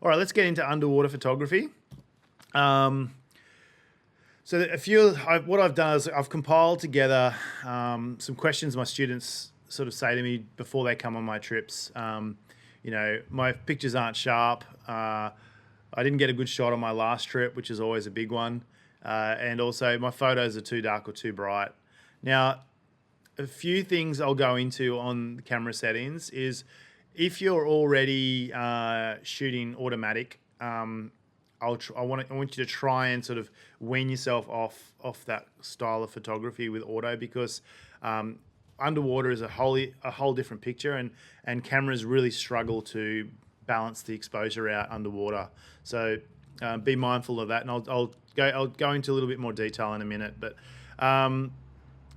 All right, let's get into underwater photography. So what I've done is I've compiled together some questions my students sort of say to me before they come on my trips. My pictures aren't sharp. I didn't get a good shot on my last trip, which is always a big one. And also my photos are too dark or too bright. Now, a few things I'll go into on the camera settings is if you're already shooting automatic, I want you to try and sort of wean yourself off that style of photography with auto, because underwater is a whole different picture, and cameras really struggle to balance the exposure out underwater. So be mindful of that, and I'll go into a little bit more detail in a minute. But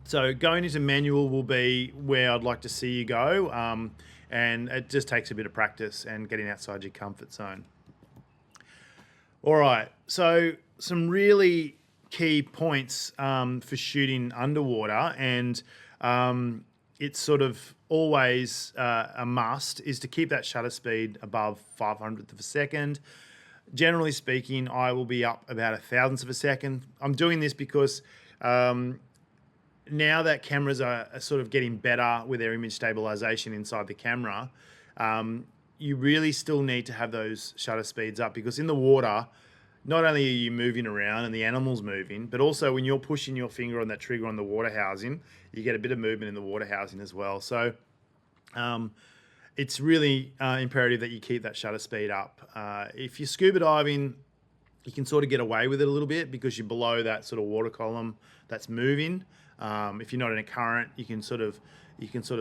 so going into manual will be where I'd like to see you go, and it just takes a bit of practice and getting outside your comfort zone. All right, so some really key points for shooting underwater, and it's sort of always a must, is to keep that shutter speed above 500th of a second. Generally speaking, I will be up about 1,000th of a second. I'm doing this because now that cameras are sort of getting better with their image stabilization inside the camera, you really still need to have those shutter speeds up, because in the water, not only are you moving around and the animal's moving, but also when you're pushing your finger on that trigger on the water housing, you get a bit of movement in the water housing as well. So it's really imperative that you keep that shutter speed up. If you're scuba diving, you can sort of get away with it a little bit because you're below that sort of water column that's moving. If you're not in a current, you can sort of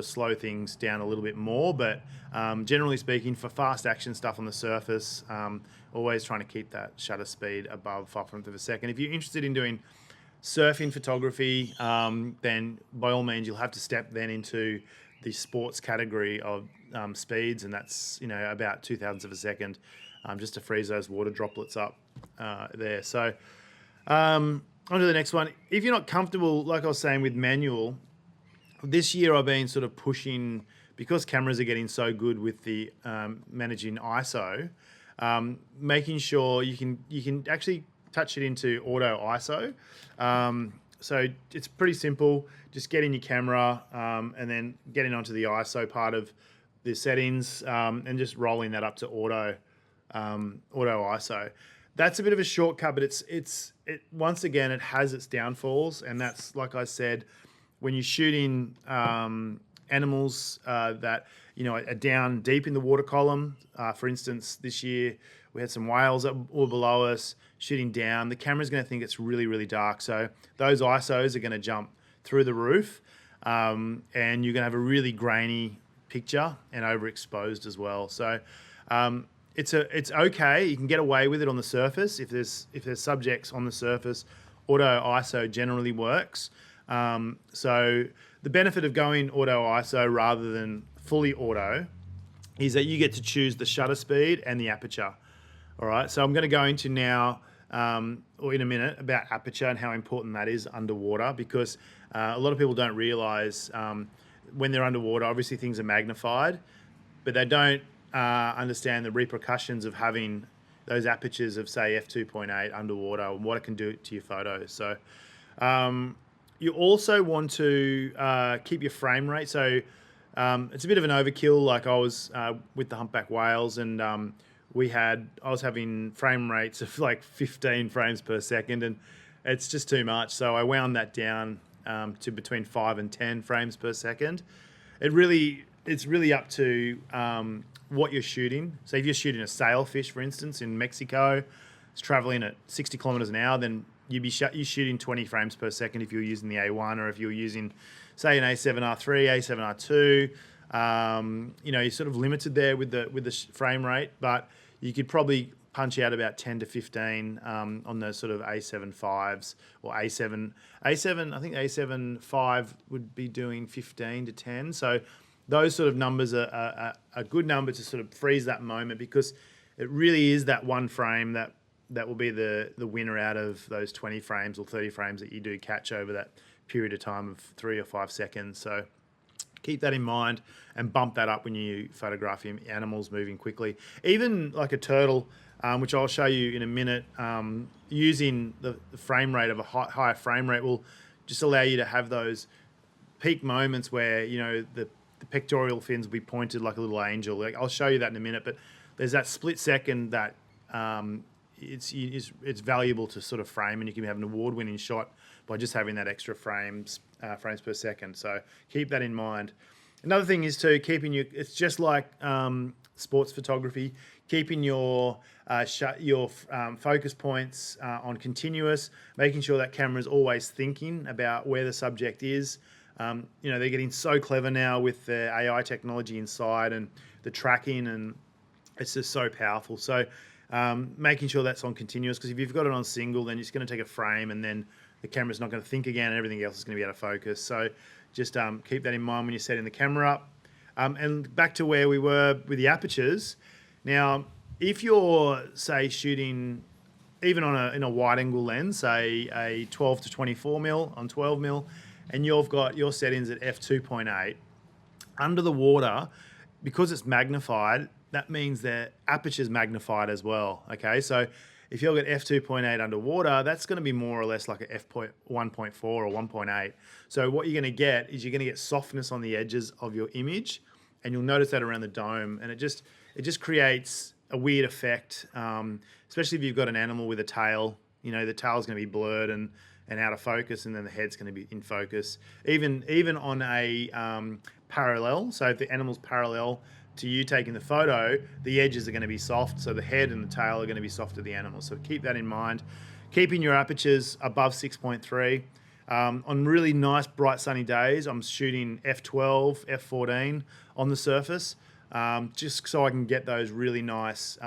slow things down a little bit more. But generally speaking, for fast action stuff on the surface, always trying to keep that shutter speed above 500th of a second. If you're interested in doing surfing photography, then by all means you'll have to step then into the sports category of speeds, and that's about 2,000ths of a second, just to freeze those water droplets up there. So on to the next one. If you're not comfortable, like I was saying, with manual, this year I've been sort of pushing, because cameras are getting so good with the managing ISO, making sure you can actually touch it into auto ISO. So it's pretty simple. Just getting your camera and then getting onto the ISO part of the settings, and just rolling that up to auto ISO. That's a bit of a shortcut, but it once again, it has its downfalls, and that's, like I said, when you're shooting animals that are down deep in the water column. For instance, this year we had some whales that were below us shooting down. The camera's going to think it's really, really dark, so those ISOs are going to jump through the roof, and you're going to have a really grainy picture and overexposed as well. So it's okay. You can get away with it on the surface. If there's subjects on the surface, auto ISO generally works. So the benefit of going auto ISO rather than fully auto is that you get to choose the shutter speed and the aperture. All right, so I'm going to go into now, or in a minute, about aperture and how important that is underwater, because a lot of people don't realize when they're underwater, obviously things are magnified, but they don't understand the repercussions of having those apertures of, say, f2.8 underwater and what it can do to your photos. So you also want to keep your frame rate. So it's a bit of an overkill. Like I was with the humpback whales, and I was having frame rates of like 15 frames per second, and it's just too much. So I wound that down to between 5 and 10 frames per second. It's really up to what you're shooting. So if you're shooting a sailfish, for instance, in Mexico, it's traveling at 60 kilometers an hour, then you're shooting 20 frames per second if you're using the A1, or if you're using, say, an A7R3, A7R2. You're sort of limited there with the frame rate, but you could probably punch out about 10 to 15 on those sort of A7 or A7. I think A7 V would be doing 15 to 10. So those sort of numbers are a good number to sort of freeze that moment, because it really is that one frame that will be the winner out of those 20 frames or 30 frames that you do catch over that period of time of 3 or 5 seconds. So Keep that in mind and bump that up when you photograph animals moving quickly. Even like a turtle, which I'll show you in a minute, using the frame rate of a higher frame rate will just allow you to have those peak moments where, you know, the pectoral fins will be pointed like a little angel. Like, I'll show you that in a minute, but there's that split second that it's valuable to sort of frame, and you can have an award-winning shot by just having that extra frames per second. So keep that in mind. Another thing is to it's just like sports photography, keeping your focus points on continuous, making sure that camera is always thinking about where the subject is. You know, they're getting so clever now with the AI technology inside and the tracking, and it's just so powerful. So making sure that's on continuous, because if you've got it on single, then it's going to take a frame and then the camera's not going to think again and everything else is going to be out of focus. So just keep that in mind when you're setting the camera up. And back to where we were with the apertures. Now, if you're, say, shooting even in a wide angle lens, say a 12 to 24 mil on 12 mil, and you've got your settings at f2.8, under the water, because it's magnified, that means the aperture's magnified as well. Okay, so if you've got f2.8 underwater, that's going to be more or less like a f1.4 or 1.8. So what you're going to get is you're going to get softness on the edges of your image, and you'll notice that around the dome, and it just creates a weird effect, especially if you've got an animal with a tail. You know, the tail's going to be blurred and out of focus, and then the head's going to be in focus. Even on a parallel, so if the animal's parallel to you taking the photo, the edges are going to be soft, so the head and the tail are going to be soft to the animal. So keep that in mind. Keeping your apertures above 6.3. On really nice, bright, sunny days, I'm shooting f12, f14 on the surface, just so I can get those really nice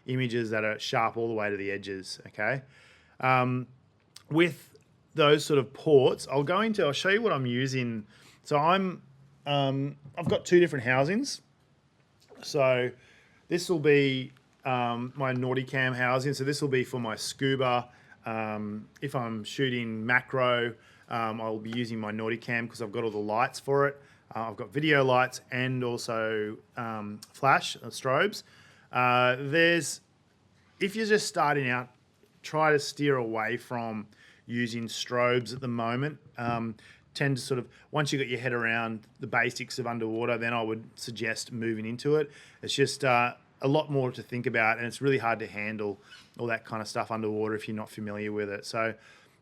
images that are sharp all the way to the edges, okay? With those sort of ports, I'll show you what I'm using. So I've got two different housings. So this will be my Nauticam housing. So this will be for my scuba. If I'm shooting macro, I'll be using my Nauticam because I've got all the lights for it. I've got video lights and also flash strobes. If you're just starting out, try to steer away from using strobes at the moment. Tend to sort of, once you got your head around the basics of underwater, then I would suggest moving into it. It's just a lot more to think about, and it's really hard to handle all that kind of stuff underwater if you're not familiar with it. So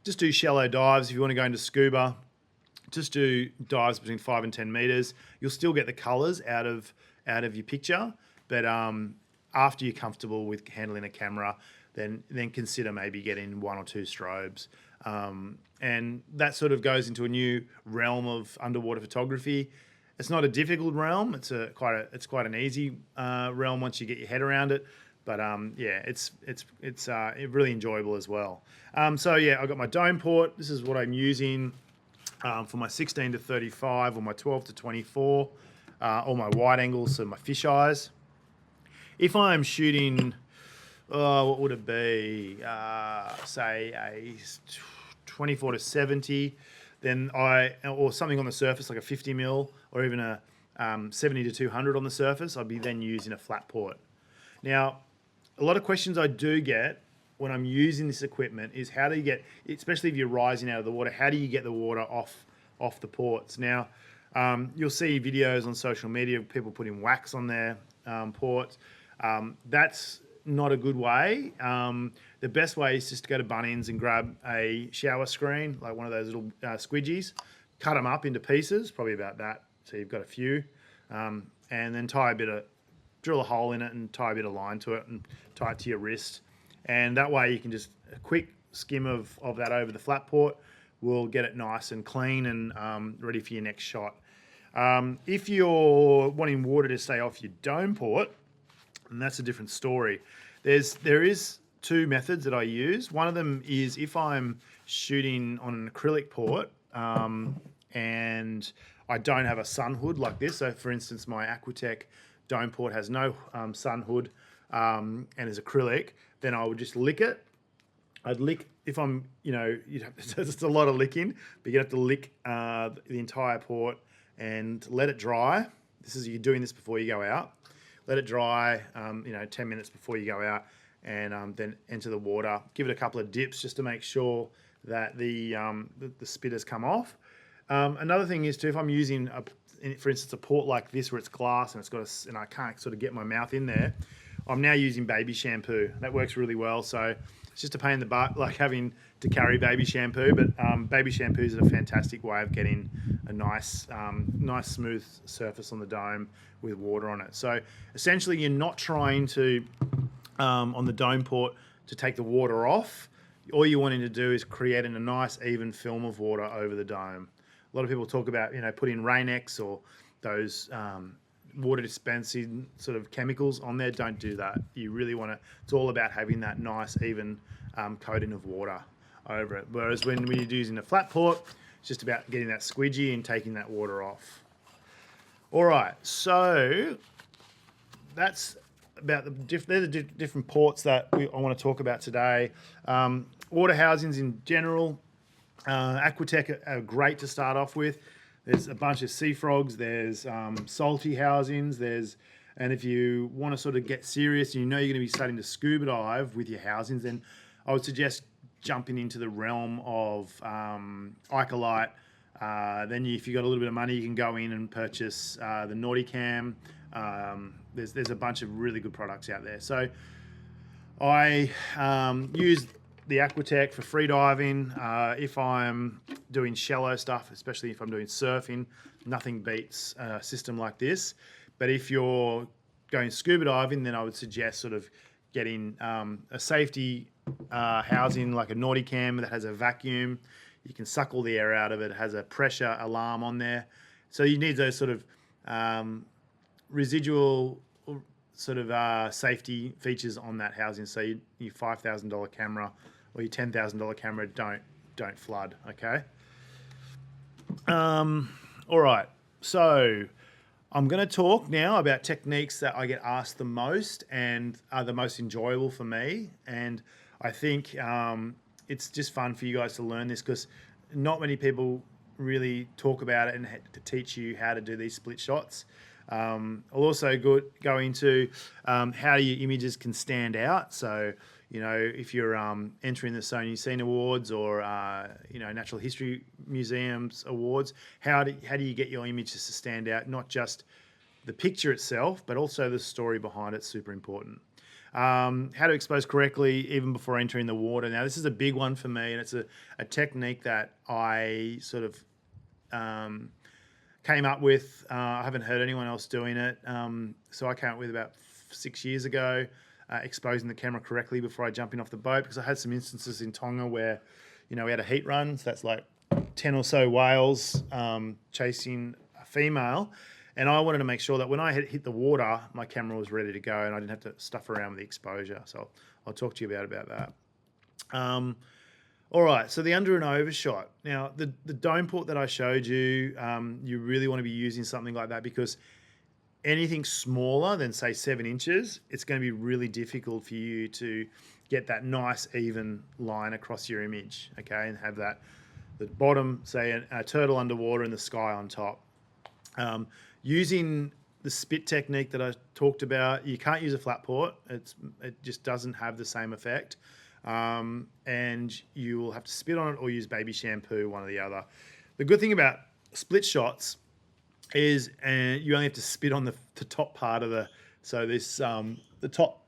just do shallow dives. If you want to go into scuba, just do dives between 5 and 10 meters. You'll still get the colors out of your picture, but after you're comfortable with handling a camera, then consider maybe getting 1 or 2 strobes. And that sort of goes into a new realm of underwater photography. It's not a difficult realm. It's quite an easy realm once you get your head around it. But yeah, it's really enjoyable as well. So yeah, I've got my dome port. This is what I'm using for my 16 to 35 or my 12 to 24, or my wide angles, so my fish eyes. If I'm shooting, what would it be? Say a 24 to 70, then or something on the surface like a 50 mil or even a 70 to 200 on the surface, I'd be then using a flat port. Now, a lot of questions I do get when I'm using this equipment is how do you get, especially if you're rising out of the water, how do you get the water off the ports? Now, you'll see videos on social media of people putting wax on their ports. That's not a good way. The best way is just to go to Bunnings and grab a shower screen, like one of those little squidgies, cut them up into pieces, probably about that, so you've got a few, and then drill a hole in it and tie a bit of line to it and tie it to your wrist. And that way you can just, a quick skim of that over the flat port will get it nice and clean and ready for your next shot. If you're wanting water to stay off your dome port, and that's a different story. There is 2 methods that I use. One of them is if I'm shooting on an acrylic port and I don't have a sun hood like this. So for instance, my Aquatech dome port has no sun hood and is acrylic, then I would just lick it. I'd lick, if I'm, it's a lot of licking, but you have to lick the entire port and let it dry. You're doing this before you go out. Let it dry, 10 minutes before you go out, and then enter the water. Give it a couple of dips just to make sure that the spitters come off. Another thing is too, if I'm using, for instance, a port like this where it's glass and and I can't sort of get my mouth in there, I'm now using baby shampoo. That works really well. So it's just a pain in the butt, like having to carry baby shampoo, but baby shampoo is a fantastic way of getting a nice smooth surface on the dome with water on it. So essentially you're not trying to, on the dome port, to take the water off. All you're wanting to do is create a nice even film of water over the dome. A lot of people talk about, putting Rain-X or those water dispensing sort of chemicals on there. Don't do that. You really want to, it's all about having that nice even coating of water over it. Whereas when you're using a flat port, it's just about getting that squidgy and taking that water off. All right, so that's about they're the different ports that I want to talk about today. Water housings in general, Aquatech are great to start off with. There's a bunch of sea frogs, there's salty housings, and if you want to sort of get serious and you're going to be starting to scuba dive with your housings, then I would suggest jumping into the realm of Icolite. Then if you've got a little bit of money, you can go in and purchase the NautiCam. There's a bunch of really good products out there. So I use the Aquatech for free diving. If I'm doing shallow stuff, especially if I'm doing surfing, nothing beats a system like this. But if you're going scuba diving, then I would suggest sort of getting a safety housing like a NautiCam that has a vacuum. You can suck all the air out of it. It has a pressure alarm on there. So you need those sort of residual sort of safety features on that housing. So your $5,000 camera or your $10,000 camera don't flood. Okay. All right. So I'm going to talk now about techniques that I get asked the most and are the most enjoyable for me. And I think it's just fun for you guys to learn this because not many people really talk about it and to teach you how to do these split shots. I'll also go into how your images can stand out. So, if you're entering the SonyScene Awards or, Natural History Museums Awards, how do you get your images to stand out? Not just the picture itself, but also the story behind it. Super important. How to expose correctly even before entering the water. Now, this is a big one for me, and it's a technique that I sort of came up with. I haven't heard anyone else doing it. So I came up with about 6 years ago, exposing the camera correctly before I jump in off the boat, because I had some instances in Tonga where, we had a heat run. So that's like 10 or so whales chasing a female. And I wanted to make sure that when I hit the water, my camera was ready to go and I didn't have to stuff around with the exposure. So I'll talk to you about that. All right, so the under and over shot. Now, the dome port that I showed you, you really want to be using something like that because anything smaller than, say, 7 inches, it's going to be really difficult for you to get that nice, even line across your image, okay, and have the bottom, say, a turtle underwater and the sky on top. Using the spit technique that I talked about, you can't use a flat port. It just doesn't have the same effect. And you will have to spit on it or use baby shampoo, one or the other. The good thing about split shots is you only have to spit on the top part of the top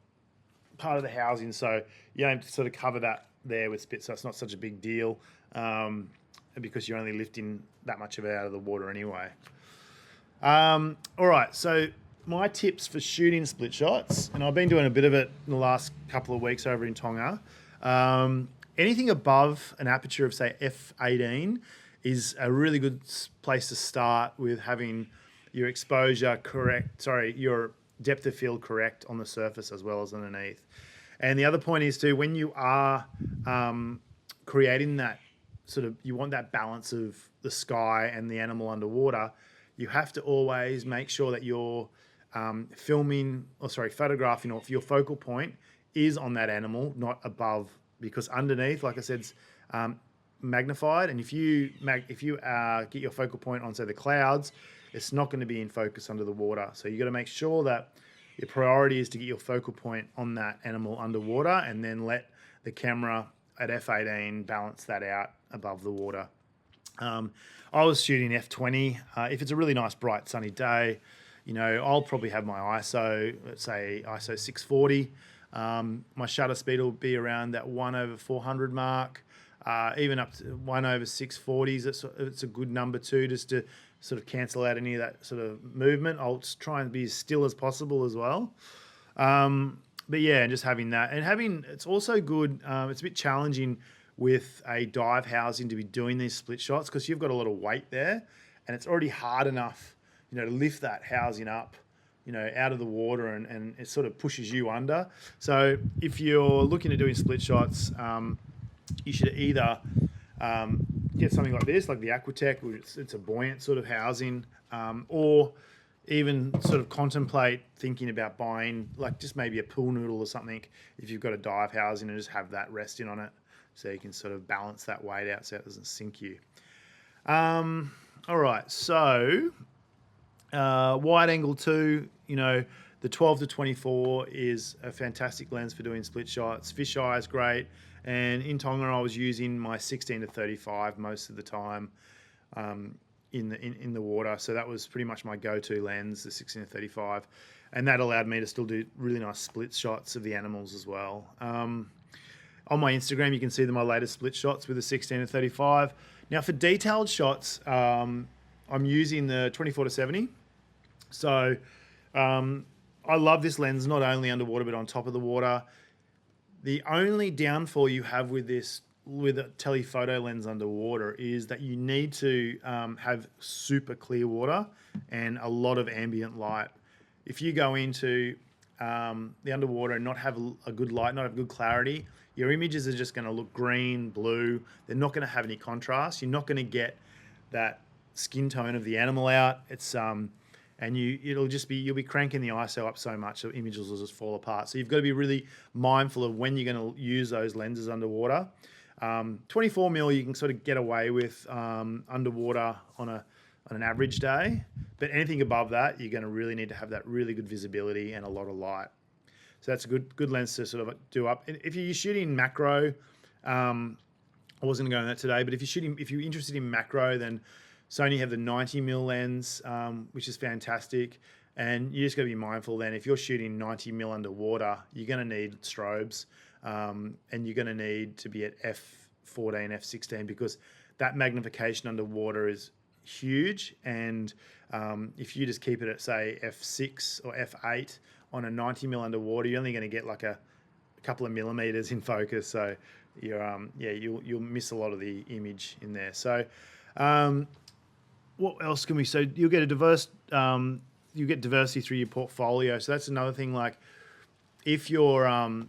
part of the housing. So you don't have to sort of cover that there with spit. So it's not such a big deal because you're only lifting that much of it out of the water anyway. All right, so my tips for shooting split shots, and I've been doing a bit of it in the last couple of weeks over in Tonga. Anything above an aperture of, say, f/18 is a really good place to start with having your exposure correct, your depth of field correct on the surface as well as underneath. And the other point is too, when you are creating that sort of, you want that balance of the sky and the animal underwater, you have to always make sure that you're photographing, or if your focal point is on that animal, not above, because underneath, like I said, it's magnified. And if you get your focal point on, say, the clouds, it's not going to be in focus under the water. So you got to make sure that your priority is to get your focal point on that animal underwater, and then let the camera at f/18 balance that out above the water. I was shooting f/20. If it's a really nice, bright, sunny day, I'll probably have my ISO, let's say ISO 640. My shutter speed will be around that 1/400 mark, even up to 1/640s. It's a good number too, just to sort of cancel out any of that sort of movement. I'll just try and be as still as possible as well. But yeah, and just having that, and it's also good. It's a bit challenging with a dive housing to be doing these split shots, because you've got a lot of weight there, and it's already hard enough, to lift that housing up, out of the water, and it sort of pushes you under. So if you're looking at doing split shots, you should either get something like this, like the Aquatech, which it's a buoyant sort of housing, or even sort of contemplate thinking about buying like just maybe a pool noodle or something if you've got a dive housing, and just have that resting on it so you can sort of balance that weight out so it doesn't sink you. All right, so wide angle 2, the 12-24 is a fantastic lens for doing split shots. Fisheye is great, and in Tonga I was using my 16-35 most of the time in the water, so that was pretty much my go-to lens, the 16-35, and that allowed me to still do really nice split shots of the animals as well. On my Instagram, you can see my latest split shots with the 16-35. Now for detailed shots, I'm using the 24-70. So I love this lens, not only underwater but on top of the water. The only downfall you have with a telephoto lens underwater is that you need to have super clear water and a lot of ambient light. If you go into the underwater and not have a good light, not have good clarity, your images are just going to look green, blue. They're not going to have any contrast. You're not going to get that skin tone of the animal out. It's and you'll be cranking the ISO up so much that images will just fall apart. So you've got to be really mindful of when you're going to use those lenses underwater. 24mm you can sort of get away with underwater on an average day, but anything above that, you're going to really need to have that really good visibility and a lot of light. So that's a good lens to sort of do up. And if you're shooting macro, I wasn't going to go on that today, but if you're interested in macro, then Sony have the 90mm lens, which is fantastic. And you just got to be mindful then, if you're shooting 90mm underwater, you're going to need strobes, and you're going to need to be at f/14, f/16, because that magnification underwater is huge. And if you just keep it at say f6 or f8 on a 90mm underwater, you're only going to get like a couple of millimeters in focus. So you'll miss a lot of the image in there. So what else can we say? You'll get you get diversity through your portfolio. So that's another thing. Like if you're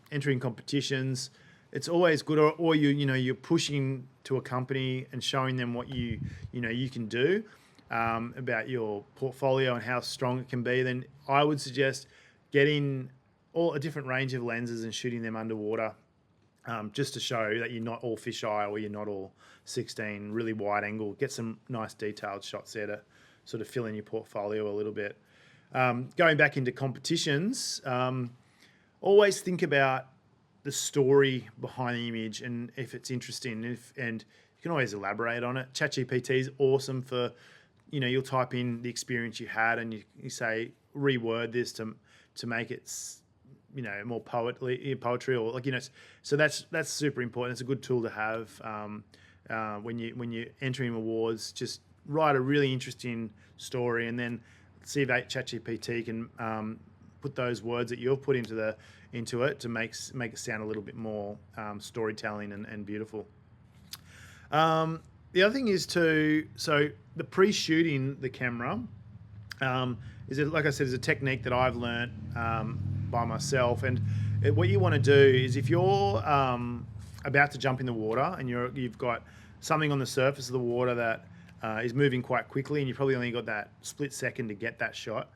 entering competitions, it's always good, or you're pushing to a company and showing them what you can do about your portfolio and how strong it can be. Then I would suggest getting a different range of lenses and shooting them underwater, just to show that you're not all fisheye or you're not all 16, really wide angle. Get some nice detailed shots there to sort of fill in your portfolio a little bit. Going back into competitions, always think about the story behind the image and if it's interesting, and you can always elaborate on it. ChatGPT is awesome for, you'll type in the experience you had and you say, reword this to make it, more poetry, or so that's super important. It's a good tool to have when you're entering awards. Just write a really interesting story and then see if ChatGPT can put those words that you've put into it to make it sound a little bit more storytelling and beautiful. The other thing is so the pre-shooting the camera like I said, is a technique that I've learnt by myself. And what you want to do is, if you're about to jump in the water and you've got something on the surface of the water that is moving quite quickly, and you probably only got that split second to get that shot,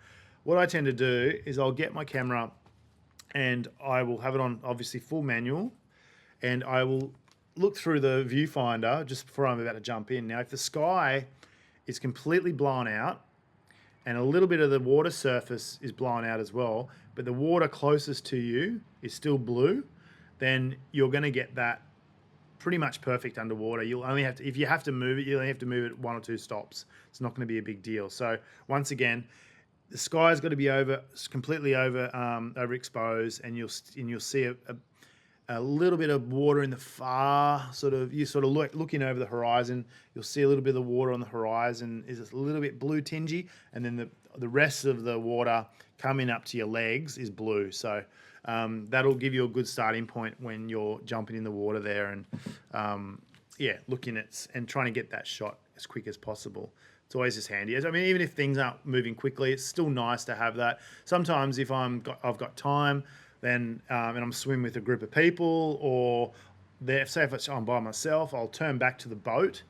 what I tend to do is I'll get my camera and I will have it on obviously full manual, and I will look through the viewfinder just before I'm about to jump in. Now, if the sky is completely blown out, and a little bit of the water surface is blown out as well, but the water closest to you is still blue, then you're going to get that pretty much perfect underwater. You'll only have to, if you have to move it, you only have to move it 1 or 2 stops. It's not going to be a big deal. So once again, the sky's got to be completely overexposed, and you'll see a little bit of water in the far you sort of looking over the horizon. You'll see a little bit of the water on the horizon is a little bit blue tingy, and then the rest of the water coming up to your legs is blue. So that'll give you a good starting point when you're jumping in the water there, and looking at and trying to get that shot as quick as possible. It's always just handy. I mean, even if things aren't moving quickly, it's still nice to have that. Sometimes if I've got time, then and I'm swimming with a group of people, or say if I'm by myself, I'll turn back to the boat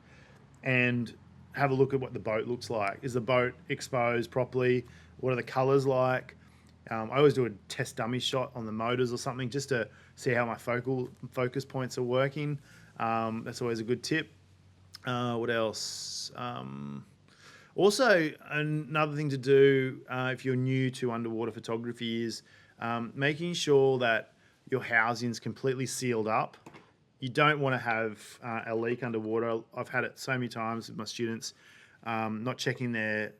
and have a look at what the boat looks like. Is the boat exposed properly? What are the colors like? I always do a test dummy shot on the motors or something just to see how my focus points are working. That's always a good tip. What else? Also, another thing to do if you're new to underwater photography is making sure that your housing's completely sealed up. You don't want to have a leak underwater. I've had it so many times with my students, not checking their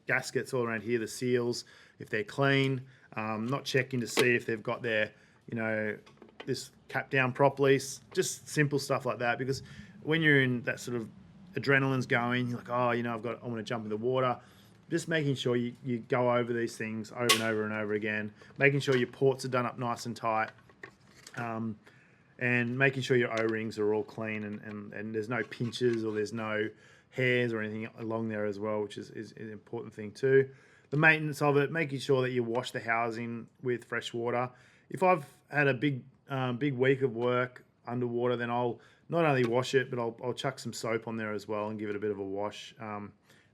gaskets all around here, the seals, if they're clean, not checking to see if they've got their, this cap down properly, just simple stuff like that. Because when you're in that sort of adrenaline's going, you're like, I want to jump in the water. Just making sure you go over these things over and over and over again, making sure your ports are done up nice and tight, and making sure your O-rings are all clean and there's no pinches or there's no hairs or anything along there as well, which is an important thing too. The maintenance of it, making sure that you wash the housing with fresh water. If I've had a big week of work underwater, then I'll not only wash it, but I'll chuck some soap on there as well and give it a bit of a wash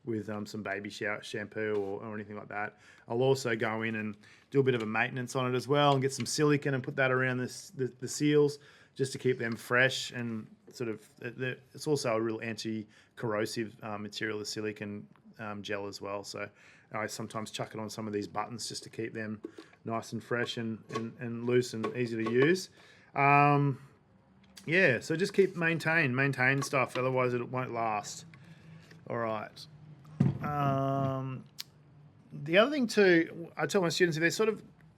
with some baby shampoo or anything like that. I'll also go in and do a bit of a maintenance on it as well and get some silicone and put that around the seals just to keep them fresh, and sort of it's also a real anti-corrosive material, the silicone gel as well. So I sometimes chuck it on some of these buttons just to keep them nice and fresh and loose and easy to use. So just maintain stuff, otherwise it won't last. All right. The other thing too, I tell my students, if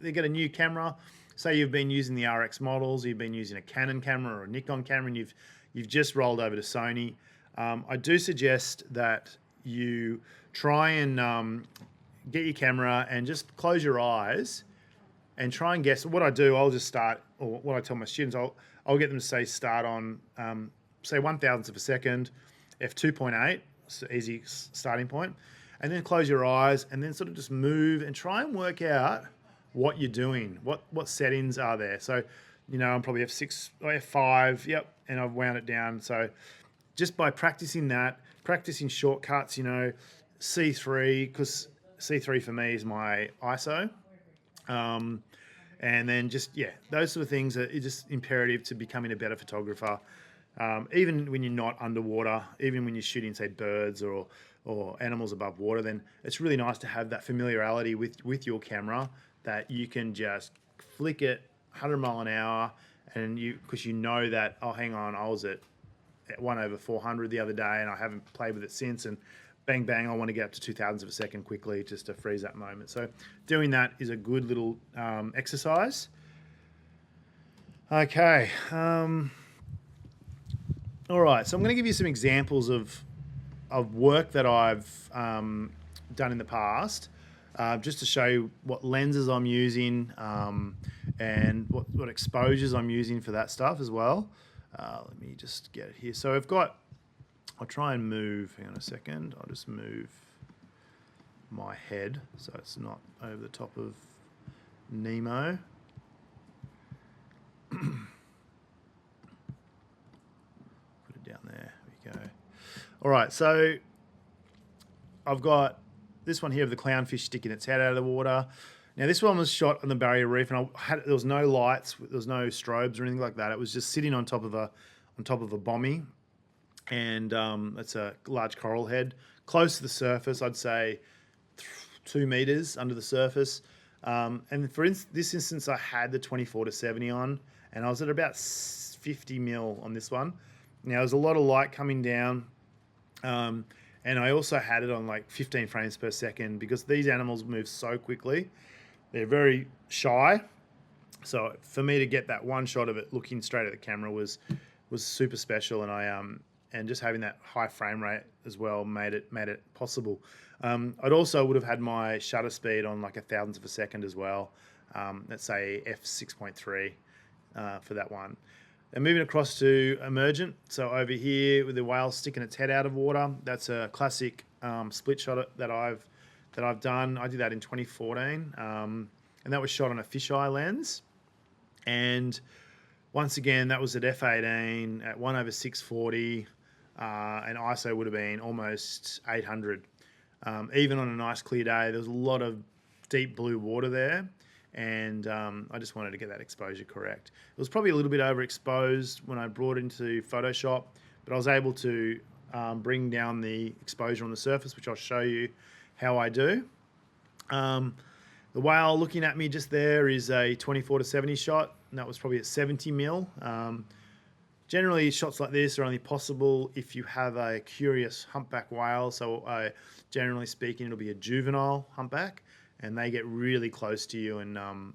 they get a new camera, say you've been using the RX models, you've been using a Canon camera or a Nikon camera, and you've just rolled over to Sony, I do suggest that you try and get your camera and just close your eyes and try and guess. What I do, I'll just start, or what I tell my students, I'll get them to say start on, say 1,000th of a second, f2.8, so easy starting point, and then close your eyes and then sort of just move and try and work out what you're doing, what settings are there. So, I'm probably f6 or f5, yep, and I've wound it down. So just by practicing shortcuts, C3, because C3 for me is my ISO. And then those sort of things are just imperative to becoming a better photographer. Even when you're not underwater, even when you're shooting, say, birds or animals above water, then it's really nice to have that familiarity with your camera, that you can just flick it 100 mile an hour, and because that, hang on, I was at 1/400 the other day and I haven't played with it since, and bang, bang, I want to get up to 2,000ths of a second quickly just to freeze that moment. So doing that is a good little exercise. Okay. All right, so I'm going to give you some examples of work that I've done in the past, just to show you what lenses I'm using and what exposures I'm using for that stuff as well. Let me just get it here. So I'll try and move, hang on a second, I'll just move my head so it's not over the top of Nemo. Down there we go. All right, so I've got this one here of the clownfish sticking its head out of the water. Now this one was shot on the barrier reef, and there was no lights, there was no strobes or anything like that. It was just sitting on top of a bommy, and it's a large coral head. Close to the surface, I'd say 2 meters under the surface. And for this instance, I had the 24-70 on, and I was at about 50 mil on this one. Now, there's a lot of light coming down, and I also had it on like 15 frames per second because these animals move so quickly. They're very shy. So for me to get that one shot of it looking straight at the camera was super special, and and just having that high frame rate as well made it possible. I'd also would have had my shutter speed on like 1,000th of a second as well. Let's say f6.3 for that one. And moving across to emergent. So over here with the whale sticking its head out of water, that's a classic split shot that I've done. I did that in 2014, and that was shot on a fisheye lens. And once again, that was at f/18 at 1/640, and ISO would have been almost 800. Even on a nice clear day, there was a lot of deep blue water there, and I just wanted to get that exposure correct. It was probably a little bit overexposed when I brought it into Photoshop, but I was able to bring down the exposure on the surface, which I'll show you how I do. The whale looking at me just there is a 24-70 shot, and that was probably at 70 mil. Generally, shots like this are only possible if you have a curious humpback whale. So generally speaking, it'll be a juvenile humpback, and they get really close to you. And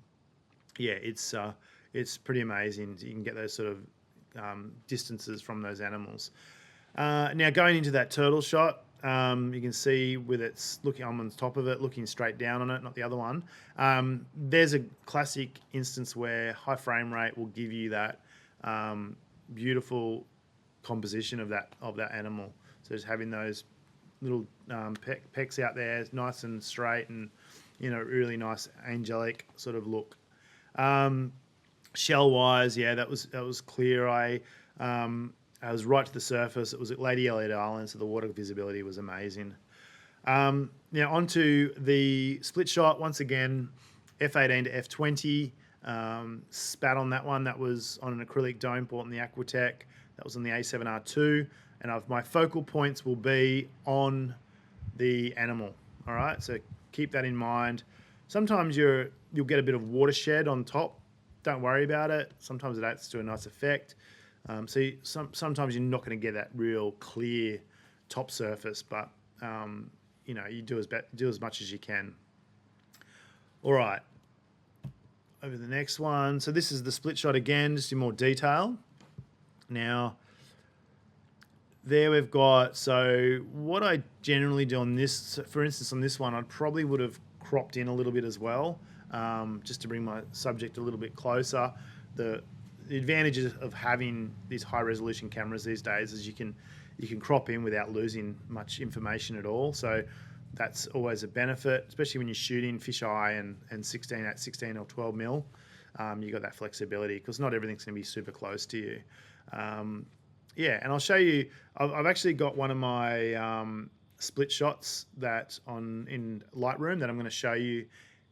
yeah, it's pretty amazing. You can get those sort of distances from those animals. Now going into that turtle shot, you can see with its looking, I'm on top of it, looking straight down on it, not the other one. There's a classic instance where high frame rate will give you that beautiful composition of that animal. So just having those little pecks out there, nice and straight, and really nice angelic sort of look. Shell wise, yeah, that was clear. I was right to the surface. It was at Lady Elliot Island, so the water visibility was amazing. Now onto the split shot. Once again, f/18 to f/20. Spat on that one. That was on an acrylic dome port in the Aquatech. That was on the A7R2. And my focal points will be on the animal. All right, so keep that in mind. Sometimes you'll get a bit of watershed on top. Don't worry about it. Sometimes it adds to a nice effect. Sometimes you're not going to get that real clear top surface, but you do as much as you can. All right, over the next one. So this is the split shot again, just in more detail. Now, there we've got, so what I generally do on this, for instance, on this one, I probably would have cropped in a little bit as well, just to bring my subject a little bit closer. The advantages of having these high resolution cameras these days is you can crop in without losing much information at all. So that's always a benefit, especially when you're shooting fisheye and 16 or 12 mil. You got that flexibility because not everything's going to be super close to you. Yeah, and I'll show you. I've actually got one of my split shots in Lightroom that I'm going to show you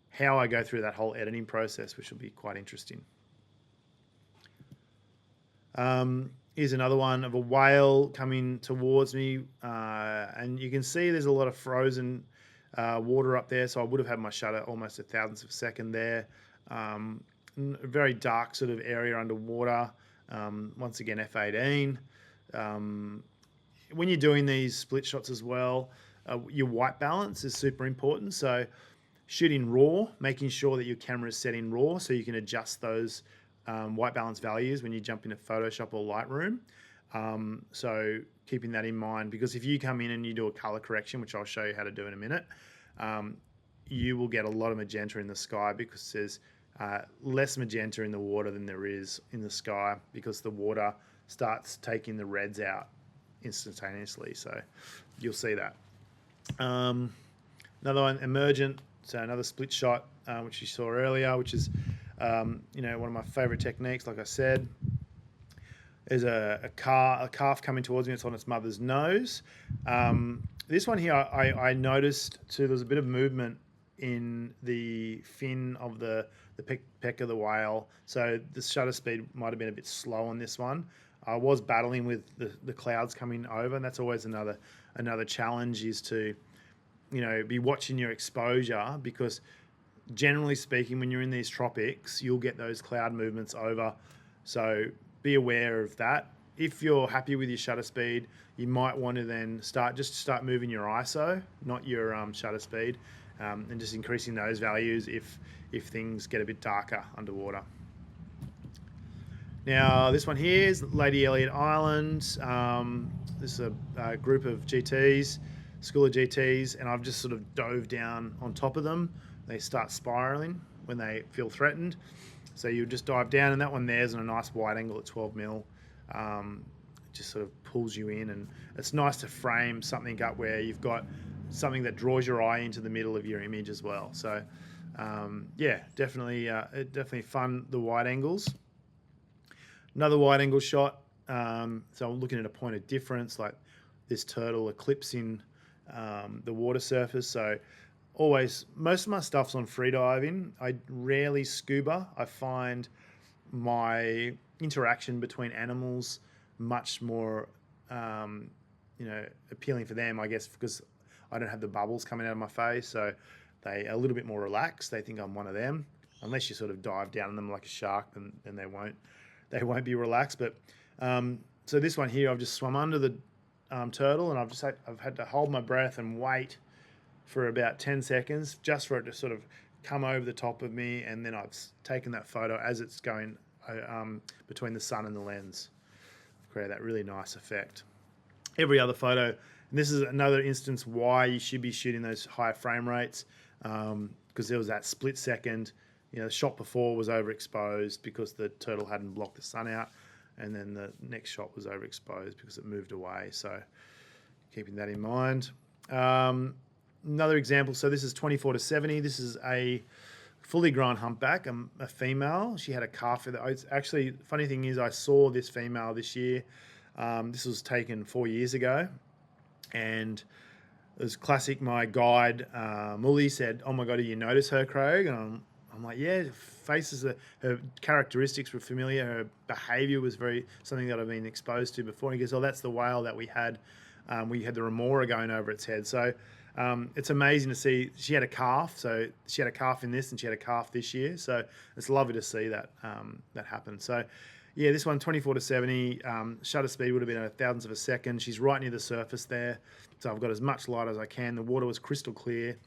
how I go through that whole editing process, which will be quite interesting. Here's another one of a whale coming towards me, and you can see there's a lot of frozen water up there, so I would have had my shutter almost 1,000th of a second there. A very dark sort of area underwater. Once again, f/18. When you're doing these split shots as well, your white balance is super important. So shooting raw, making sure that your camera is set in raw so you can adjust those white balance values when you jump into Photoshop or Lightroom. So keeping that in mind, because if you come in and you do a color correction, which I'll show you how to do in a minute, you will get a lot of magenta in the sky because there's less magenta in the water than there is in the sky because the water starts taking the reds out instantaneously. So you'll see that. Another one, emergent, so another split shot, which you saw earlier, which is one of my favorite techniques. Like I said, there's a calf coming towards me. It's on its mother's nose. This one here, I noticed too, there's a bit of movement in the fin of the peck of the whale. So the shutter speed might have been a bit slow on this one. I was battling with the clouds coming over, and that's always another challenge, is to, you know, be watching your exposure, because generally speaking, when you're in these tropics, you'll get those cloud movements over. So be aware of that. If you're happy with your shutter speed, you might want to then start moving your ISO, not your shutter speed, and just increasing those values if things get a bit darker underwater. Now this one here is Lady Elliot Island. This is a group of GTs, school of GTs, and I've just sort of dove down on top of them. They start spiraling when they feel threatened. So you just dive down, and that one there's on a nice wide angle at 12 mil. Just sort of pulls you in, and it's nice to frame something up where you've got something that draws your eye into the middle of your image as well. So yeah, definitely fun, the wide angles. Another wide angle shot. So I'm looking at a point of difference, like this turtle eclipsing the water surface. So always, most of my stuff's on freediving. I rarely scuba. I find my interaction between animals much more, you know, appealing for them, I guess, because I don't have the bubbles coming out of my face. So they are a little bit more relaxed. They think I'm one of them. Unless you sort of dive down on them like a shark, then they won't be relaxed. But so this one here, I've just swum under the turtle, and I've had to hold my breath and wait for about 10 seconds just for it to sort of come over the top of me, and then I've taken that photo as it's going between the sun and the lens. I've created that really nice effect. Every other photo, and this is another instance why you should be shooting those higher frame rates, because there was that split second. You know, the shot before was overexposed because the turtle hadn't blocked the sun out, and then the next shot was overexposed because it moved away. So keeping that in mind. Another example, so this is 24-70. This is a fully grown humpback, a female. She had a calf. Actually, funny thing is, I saw this female this year. This was taken 4 years ago, and it was classic. My guide, Mully, said, "Oh my God, did you notice her, Craig?" And I'm like, yeah, her characteristics were familiar. Her behaviour was something that I've been exposed to before. And he goes, "Oh, that's the whale that we had. We had the remora going over its head." So it's amazing to see. She had a calf. So she had a calf in this, and she had a calf this year. So it's lovely to see that that happen. So yeah, this one, 24-70, shutter speed would have been a thousandth of a second. She's right near the surface there. So I've got as much light as I can. The water was crystal clear,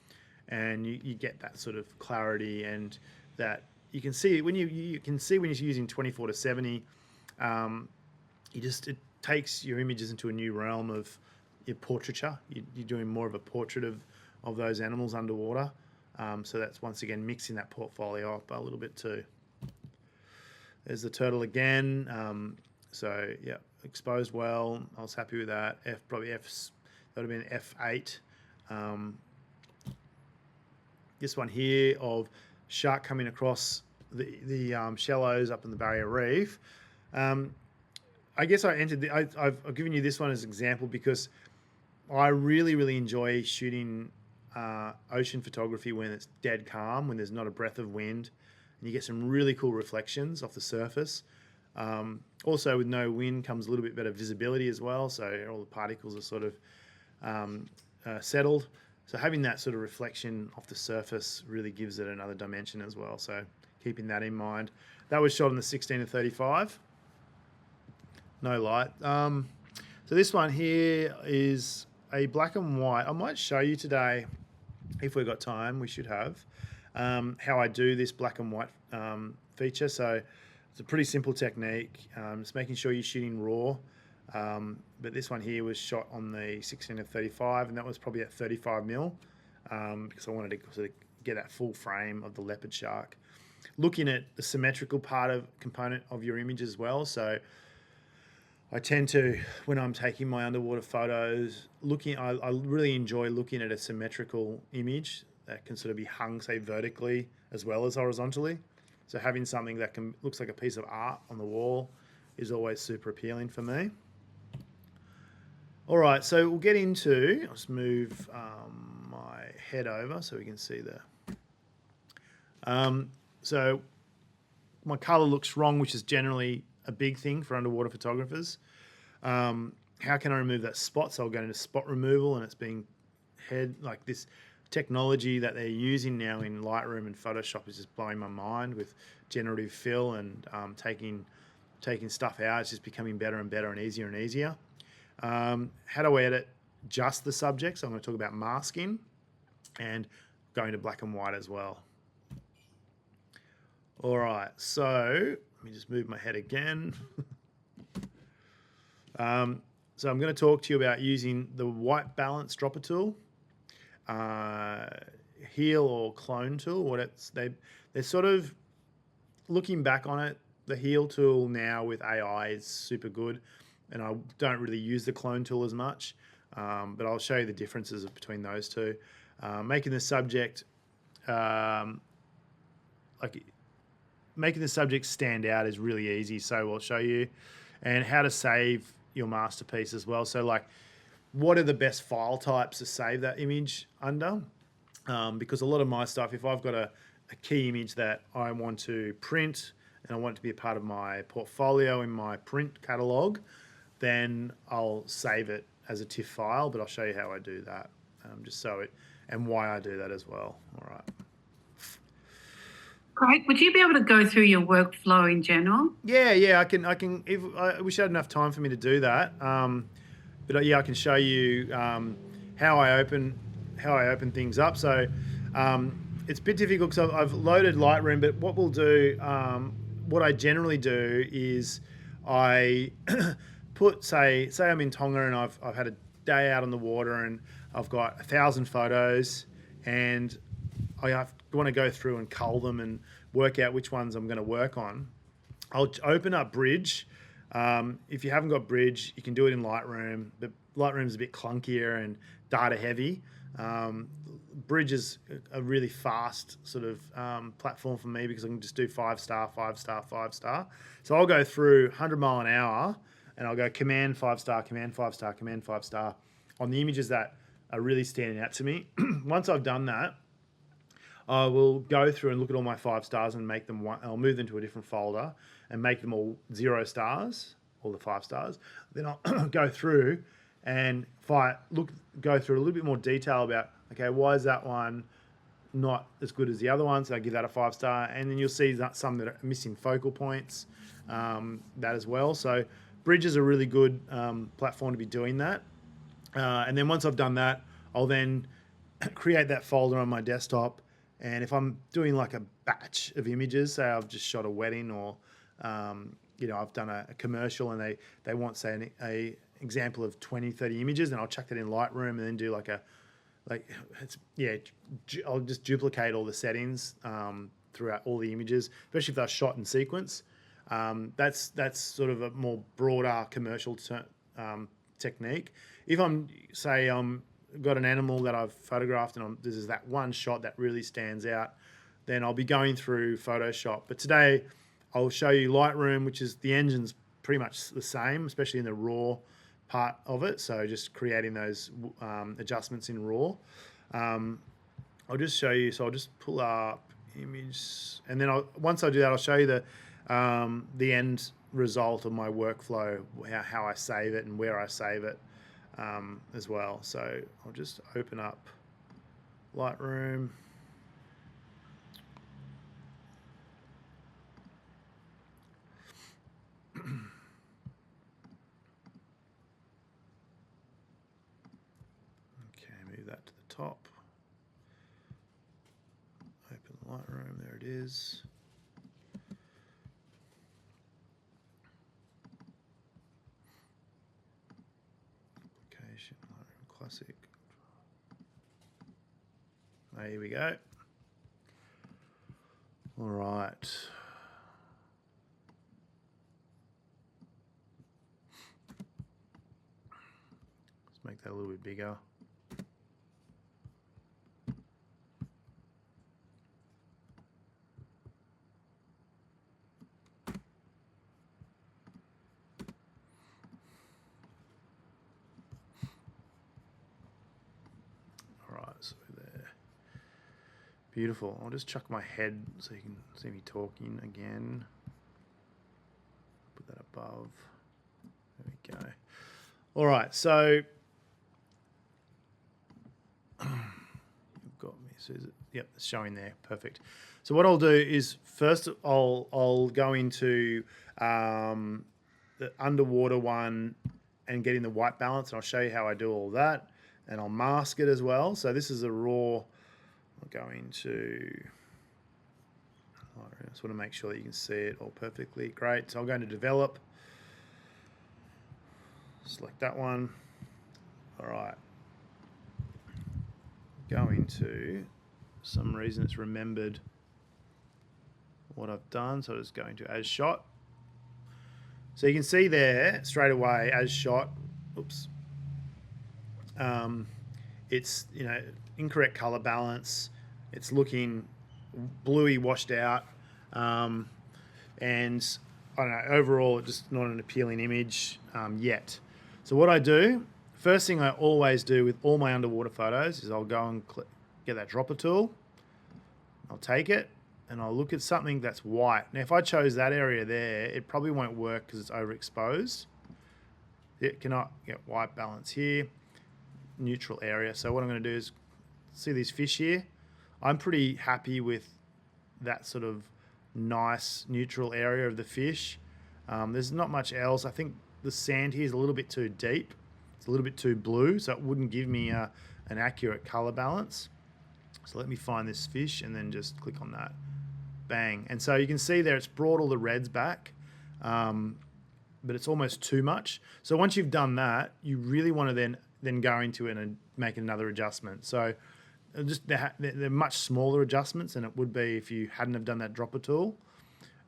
and you get that sort of clarity, and that you can see when you can see when you're using 24-70. It takes your images into a new realm of your portraiture. You're doing more of a portrait of those animals underwater. So that's once again mixing that portfolio up a little bit too. There's the turtle again. So yeah, exposed well. I was happy with that. That would have been F8. This one here of shark coming across the shallows up in the barrier reef. I guess I've given you this one as an example because I really enjoy shooting ocean photography when it's dead calm, when there's not a breath of wind, and you get some really cool reflections off the surface. Also, with no wind comes a little bit better visibility as well, so all the particles are sort of settled. So having that sort of reflection off the surface really gives it another dimension as well. So keeping that in mind. That was shot in the 16-35. No light. So this one here is a black and white. I might show you today, if we've got time, we should have, how I do this black and white feature. So it's a pretty simple technique. Just making sure you're shooting raw. But this one here was shot on the 16-35, and that was probably at 35 mil, because I wanted to sort of get that full frame of the leopard shark. Looking at the symmetrical component of your image as well. So I tend to, when I'm taking my underwater photos, I really enjoy looking at a symmetrical image that can sort of be hung, say, vertically as well as horizontally. So having something that looks like a piece of art on the wall is always super appealing for me. All right, so we'll get into, I'll just move my head over so we can see so my color looks wrong, which is generally a big thing for underwater photographers. How can I remove that spot? So I'll go into spot removal, and it's being like this technology that they're using now in Lightroom and Photoshop is just blowing my mind with generative fill and taking stuff out. It's just becoming better and better and easier and easier. How do I edit just the subject? So I'm going to talk about masking and going to black and white as well. All right, so let me just move my head again. So I'm going to talk to you about using the white balance dropper tool, heal or clone tool. They're sort of looking back on it. The heal tool now with AI is super good, and I don't really use the clone tool as much, but I'll show you the differences between those two. Making the subject making the subject stand out is really easy, so I'll show you, and how to save your masterpiece as well. So like, what are the best file types to save that image under? Because a lot of my stuff, if I've got a key image that I want to print and I want it to be a part of my portfolio in my print catalog, then I'll save it as a TIFF file, but I'll show you how I do that, and why I do that as well. All right. Craig, would you be able to go through your workflow in general? Yeah, I can. If I wish I had enough time for me to do that, but yeah, I can show you how I open things up. So it's a bit difficult because I've loaded Lightroom, but what we'll do, what I generally do is I put say I'm in Tonga and I've had a day out on the water and I've got 1,000 photos, and I want to go through and cull them and work out which ones I'm going to work on. I'll open up Bridge. If you haven't got Bridge, you can do it in Lightroom, but Lightroom is a bit clunkier and data heavy. Bridge is a really fast sort of platform for me because I can just do 5-star, 5-star, 5-star. So I'll go through 100 mile an hour and I'll go Command 5-star, Command 5-star, Command 5-star on the images that are really standing out to me. Once I've done that, I will go through and look at all my 5 stars and make them I'll move them to a different folder and make them all 0 stars, all the 5 stars. Then I'll go through and go through a little bit more detail about, okay, why is that one not as good as the other one? So I give that a 5-star, and then you'll see that some that are missing focal points, that as well. So Bridge is a really good platform to be doing that. And then once I've done that, I'll then create that folder on my desktop. And if I'm doing like a batch of images, say I've just shot a wedding or, I've done a commercial and they want, say, a example of 20, 30 images, and I'll chuck that in Lightroom and then do I'll just duplicate all the settings throughout all the images, especially if they're shot in sequence. That's sort of a more broader commercial technique. If I'm got an animal that I've photographed and this is that one shot that really stands out, then I'll be going through Photoshop. But today I'll show you Lightroom, which is the engine's pretty much the same, especially in the raw part of it. So just creating those adjustments in raw. I'll just show you. So I'll just pull up image, and then once I do that, I'll show you the end result of my workflow, how I save it and where I save it. As well. So I'll just open up Lightroom. Okay, move that to the top. Open Lightroom, there it is. Classic. Here we go. All right. Let's make that a little bit bigger. So there. Beautiful. I'll just chuck my head so you can see me talking again. Put that above. There we go. All right, so you've got me. So is it, yep, it's showing there. Perfect. So what I'll do is first I'll go into the underwater one and get in the white balance, and I'll show you how I do all that, and I'll mask it as well. So this is a raw. I'll go into. I just want to make sure that you can see it all perfectly. Great. So I'll go into develop. Select that one. All right. Go into, for some reason it's remembered what I've done. So I'll just go into as shot. So you can see there straight away as shot. Oops. It's, you know, incorrect color balance. It's looking bluey, washed out. And I don't know, overall, just not an appealing image yet. So what I do, first thing I always do with all my underwater photos is I'll go and get that dropper tool. I'll take it and I'll look at something that's white. Now, if I chose that area there, it probably won't work because it's overexposed. It cannot get white balance here, neutral area. So what I'm going to do is see these fish here. I'm pretty happy with that sort of nice neutral area of the fish. There's not much else. I think the sand here is a little bit too deep. It's a little bit too blue, so it wouldn't give me an accurate color balance. So let me find this fish and then just click on that. Bang. And so you can see there it's brought all the reds back, but it's almost too much. So once you've done that, you really want to then go into it and make another adjustment. So just they're much smaller adjustments than it would be if you hadn't have done that dropper tool.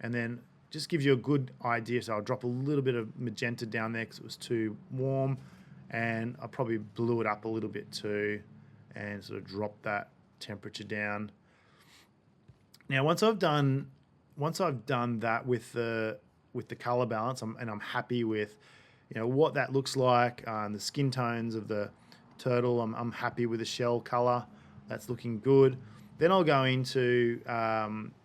And then just gives you a good idea. So I'll drop a little bit of magenta down there because it was too warm, and I probably blew it up a little bit too and sort of drop that temperature down. Now once I've done that with the color balance, and I'm happy with, you know, what that looks like, the skin tones of the turtle. I'm happy with the shell color. That's looking good. Then I'll go into,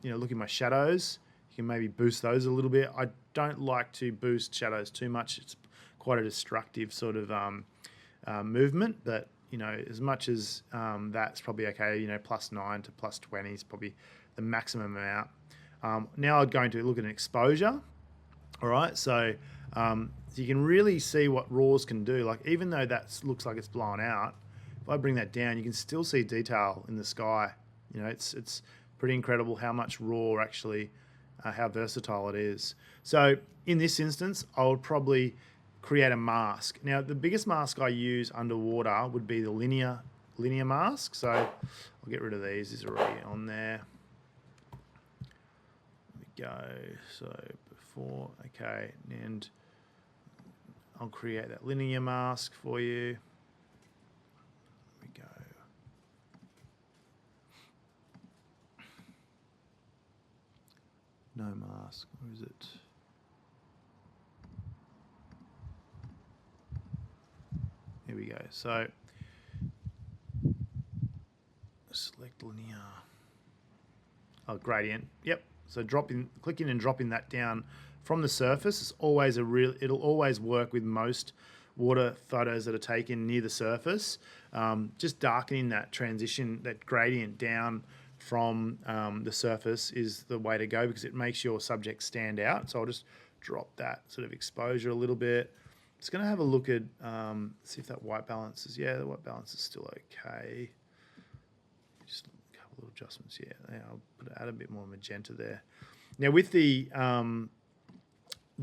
you know, look at my shadows. You can maybe boost those a little bit. I don't like to boost shadows too much. It's quite a destructive sort of movement, but, you know, as much as that's probably okay, you know, +9 to +20 is probably the maximum amount. Now I'd go into look at an exposure. All right, so you can really see what raws can do. Like, even though that looks like it's blown out, if I bring that down, you can still see detail in the sky. You know, it's pretty incredible how much raw actually, how versatile it is. So in this instance, I would probably create a mask. Now, the biggest mask I use underwater would be the linear mask. So I'll get rid of these. These are already on there. There we go. So before, okay, and I'll create that linear mask for you. There we go. No mask. Where is it? Here we go. So select linear. Oh, gradient. Yep. So clicking and dropping that down from the surface is always it'll always work with most water photos that are taken near the surface. Just darkening that transition, that gradient down from the surface is the way to go because it makes your subject stand out. So I'll just drop that sort of exposure a little bit. Just going to have a look at, see if that white balance is, yeah, the white balance is still okay. Just a couple of adjustments, yeah. I'll add a bit more magenta there. Now with the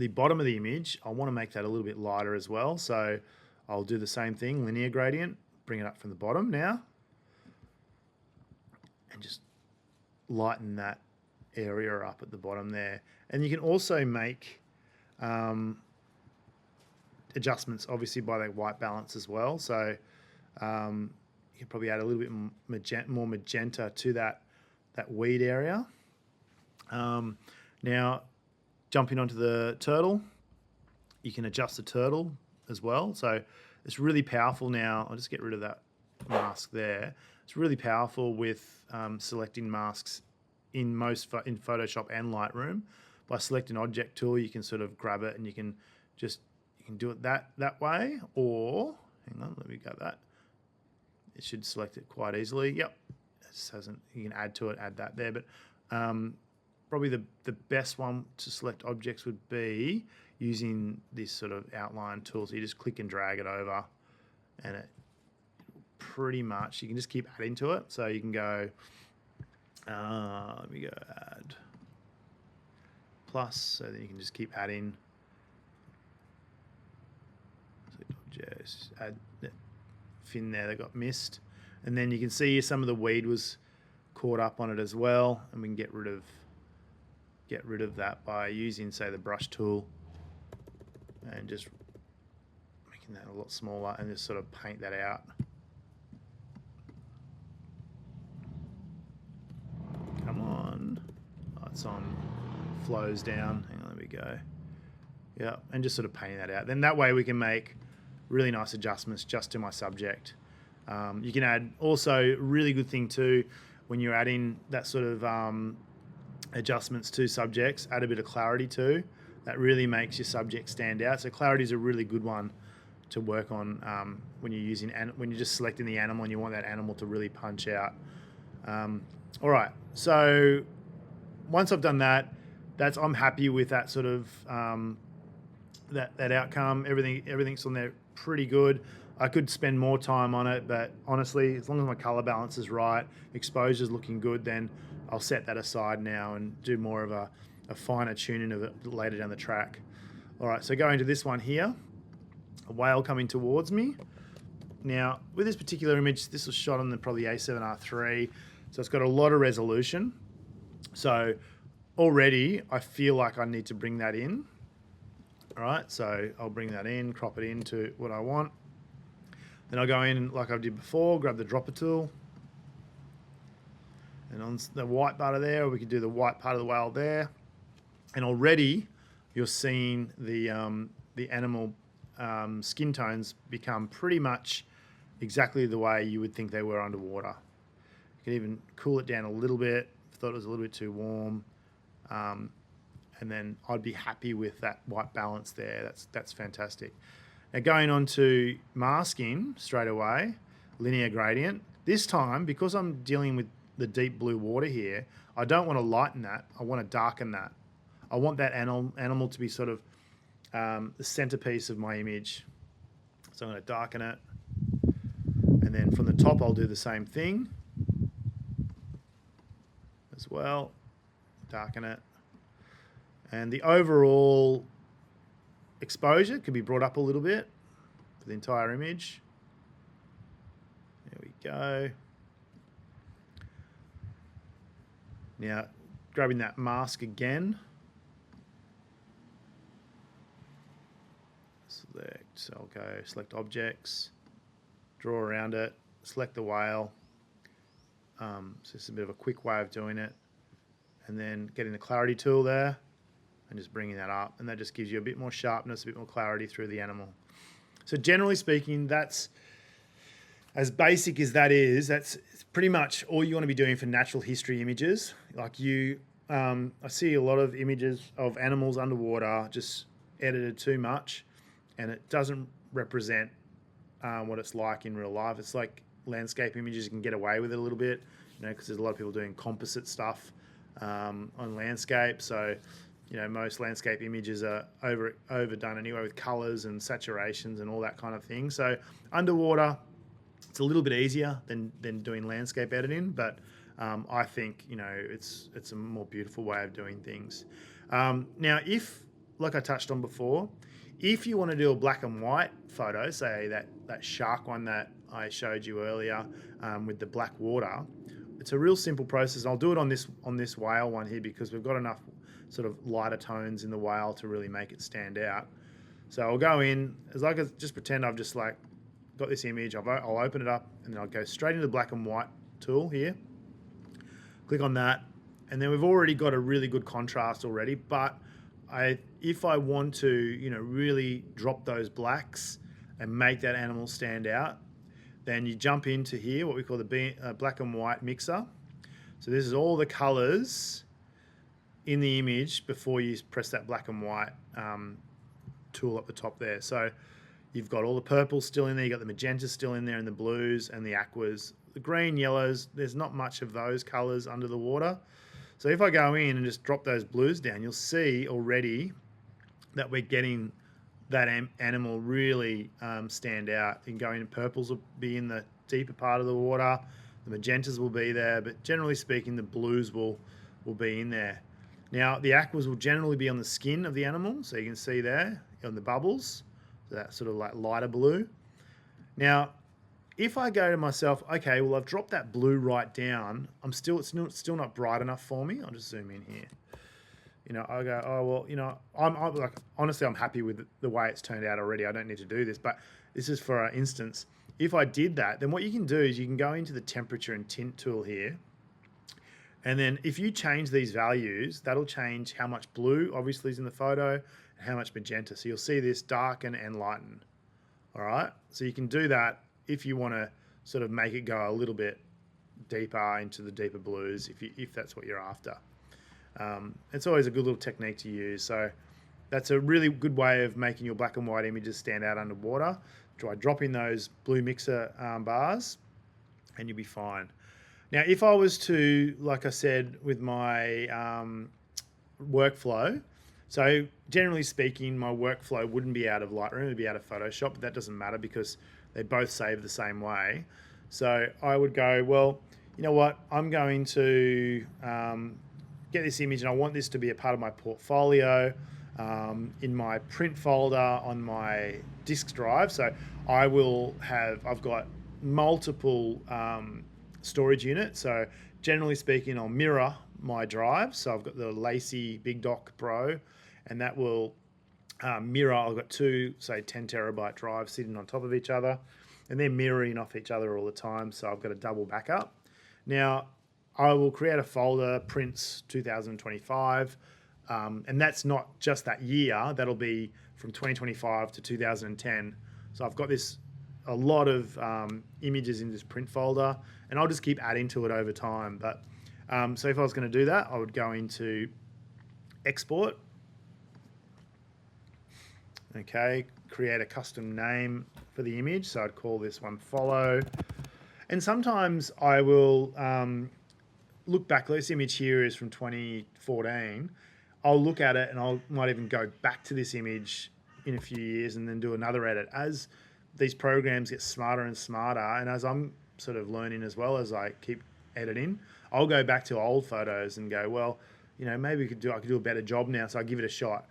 bottom of the image, I want to make that a little bit lighter as well. So I'll do the same thing, linear gradient, bring it up from the bottom now, and just lighten that area up at the bottom there. And you can also make adjustments, obviously, by the white balance as well. So you can probably add a little bit more magenta to that weed area. Now, jumping onto the turtle, you can adjust the turtle as well. So it's really powerful now. I'll just get rid of that mask there. It's really powerful with selecting masks in Photoshop and Lightroom. by selecting object tool, you can sort of grab it and you can do it that way, or hang on, let me go that. It should select it quite easily. Yep, it just hasn't. You can add to it, add that there, but probably the best one to select objects would be using this sort of outline tool. So you just click and drag it over, and it pretty much, you can just keep adding to it. So you can go, let me go add plus, so then you can just keep adding. Just add that fin there that got missed, and then you can see some of the weed was caught up on it as well, and we can get rid of that by using, say, the brush tool and just making that a lot smaller and just sort of paint that out. Come on. Oh, it's on, flows down. Hang on, there we go. Yeah, and just sort of painting that out. Then that way we can make really nice adjustments just to my subject. You can add also, really good thing too, when you're adding that sort of adjustments to subjects, add a bit of clarity too. That really makes your subject stand out. So clarity is a really good one to work on when you're just selecting the animal and you want that animal to really punch out. All right, so once I've done that, I'm happy with that sort of that outcome. Everything's on there pretty good. I could spend more time on it, but honestly, as long as my color balance is right, exposure's looking good, then I'll set that aside now and do more of a finer tuning of it later down the track. All right, so going to this one here, a whale coming towards me. Now, with this particular image, this was shot on probably A7R3, so it's got a lot of resolution. So already I feel like I need to bring that in. All right, so I'll bring that in, crop it into what I want. Then I'll go in like I did before, grab the dropper tool. And on the white part of there, we could do the white part of the whale there. And already you're seeing the animal skin tones become pretty much exactly the way you would think they were underwater. You can even cool it down a little bit. If I thought it was a little bit too warm. And then I'd be happy with that white balance there. That's fantastic. Now going on to masking straight away, linear gradient. This time, because I'm dealing with the deep blue water here, I don't want to lighten that. I want to darken that. I want that animal to be sort of the centerpiece of my image. So I'm going to darken it. And then from the top, I'll do the same thing as well. Darken it. And the overall exposure could be brought up a little bit for the entire image. There we go. Now, grabbing that mask again. Select, so I'll go select objects, draw around it, select the whale. So this is a bit of a quick way of doing it. And then getting the clarity tool there and just bringing that up. And that just gives you a bit more sharpness, a bit more clarity through the animal. So generally speaking, that's as basic as that is. That's pretty much all you want to be doing for natural history images. Like I see a lot of images of animals underwater just edited too much, and it doesn't represent what it's like in real life. It's like landscape images, you can get away with it a little bit, because there's a lot of people doing composite stuff on landscape. So, most landscape images are overdone anyway with colors and saturations and all that kind of thing. So underwater, it's a little bit easier than doing landscape editing, but I think it's a more beautiful way of doing things. Now, if, like I touched on before, if you want to do a black and white photo, say that shark one that I showed you earlier with the black water, it's a real simple process. I'll do it on this whale one here because we've got enough sort of lighter tones in the whale to really make it stand out. So I'll go in, just pretend I've just got this image, I'll open it up and then I'll go straight into the black and white tool here. Click on that, and then we've already got a really good contrast already, but if I want to, really drop those blacks and make that animal stand out, then you jump into here, what we call the black and white mixer. So this is all the colors in the image before you press that black and white tool up the top there. So you've got all the purples still in there, you've got the magentas still in there, and the blues and the aquas. The green, yellows, there's not much of those colours under the water. So if I go in and just drop those blues down, you'll see already that we're getting that animal really stand out. You can go in, purples will be in the deeper part of the water, the magentas will be there, but generally speaking, the blues will be in there. Now, the aquas will generally be on the skin of the animal, so you can see there on the bubbles, so that sort of like lighter blue. Now, if I go to myself, okay, well, I've dropped that blue right down. It's still not bright enough for me. I'll just zoom in here. You know, I go, oh, well, you know, I'm like, honestly, I'm happy with the way it's turned out already. I don't need to do this, but this is for instance. If I did that, then what you can do is you can go into the temperature and tint tool here. And then if you change these values, that'll change how much blue obviously is in the photo and how much magenta. So you'll see this darken and lighten. All right. So you can do that if you want to sort of make it go a little bit deeper into the deeper blues, if that's what you're after. It's always a good little technique to use. So that's a really good way of making your black and white images stand out underwater. Try dropping those blue mixer bars and you'll be fine. Now, if I was to, like I said, with my workflow, so generally speaking, my workflow wouldn't be out of Lightroom, it'd be out of Photoshop, but that doesn't matter because they both save the same way. So I would go, well, you know what, I'm going to get this image and I want this to be a part of my portfolio in my print folder on my disk drive. So I've got multiple storage units. So generally speaking, I'll mirror my drive. So I've got the Lacy Big Dock Pro, and that will mirror. I've got two, say, 10 terabyte drives sitting on top of each other, and they're mirroring off each other all the time. So I've got a double backup. Now, I will create a folder, prints 2025, and that's not just that year. That'll be from 2025 to 2010. So I've got a lot of images in this print folder, and I'll just keep adding to it over time. But so if I was going to do that, I would go into export. Okay, create a custom name for the image. So I'd call this one follow. And sometimes I will look back. This image here is from 2014. I'll look at it and I might even go back to this image in a few years and then do another edit. As these programs get smarter and smarter, and as I'm sort of learning as well as I keep editing, I'll go back to old photos and go, well, you know, maybe I could do a better job now, so I give it a shot.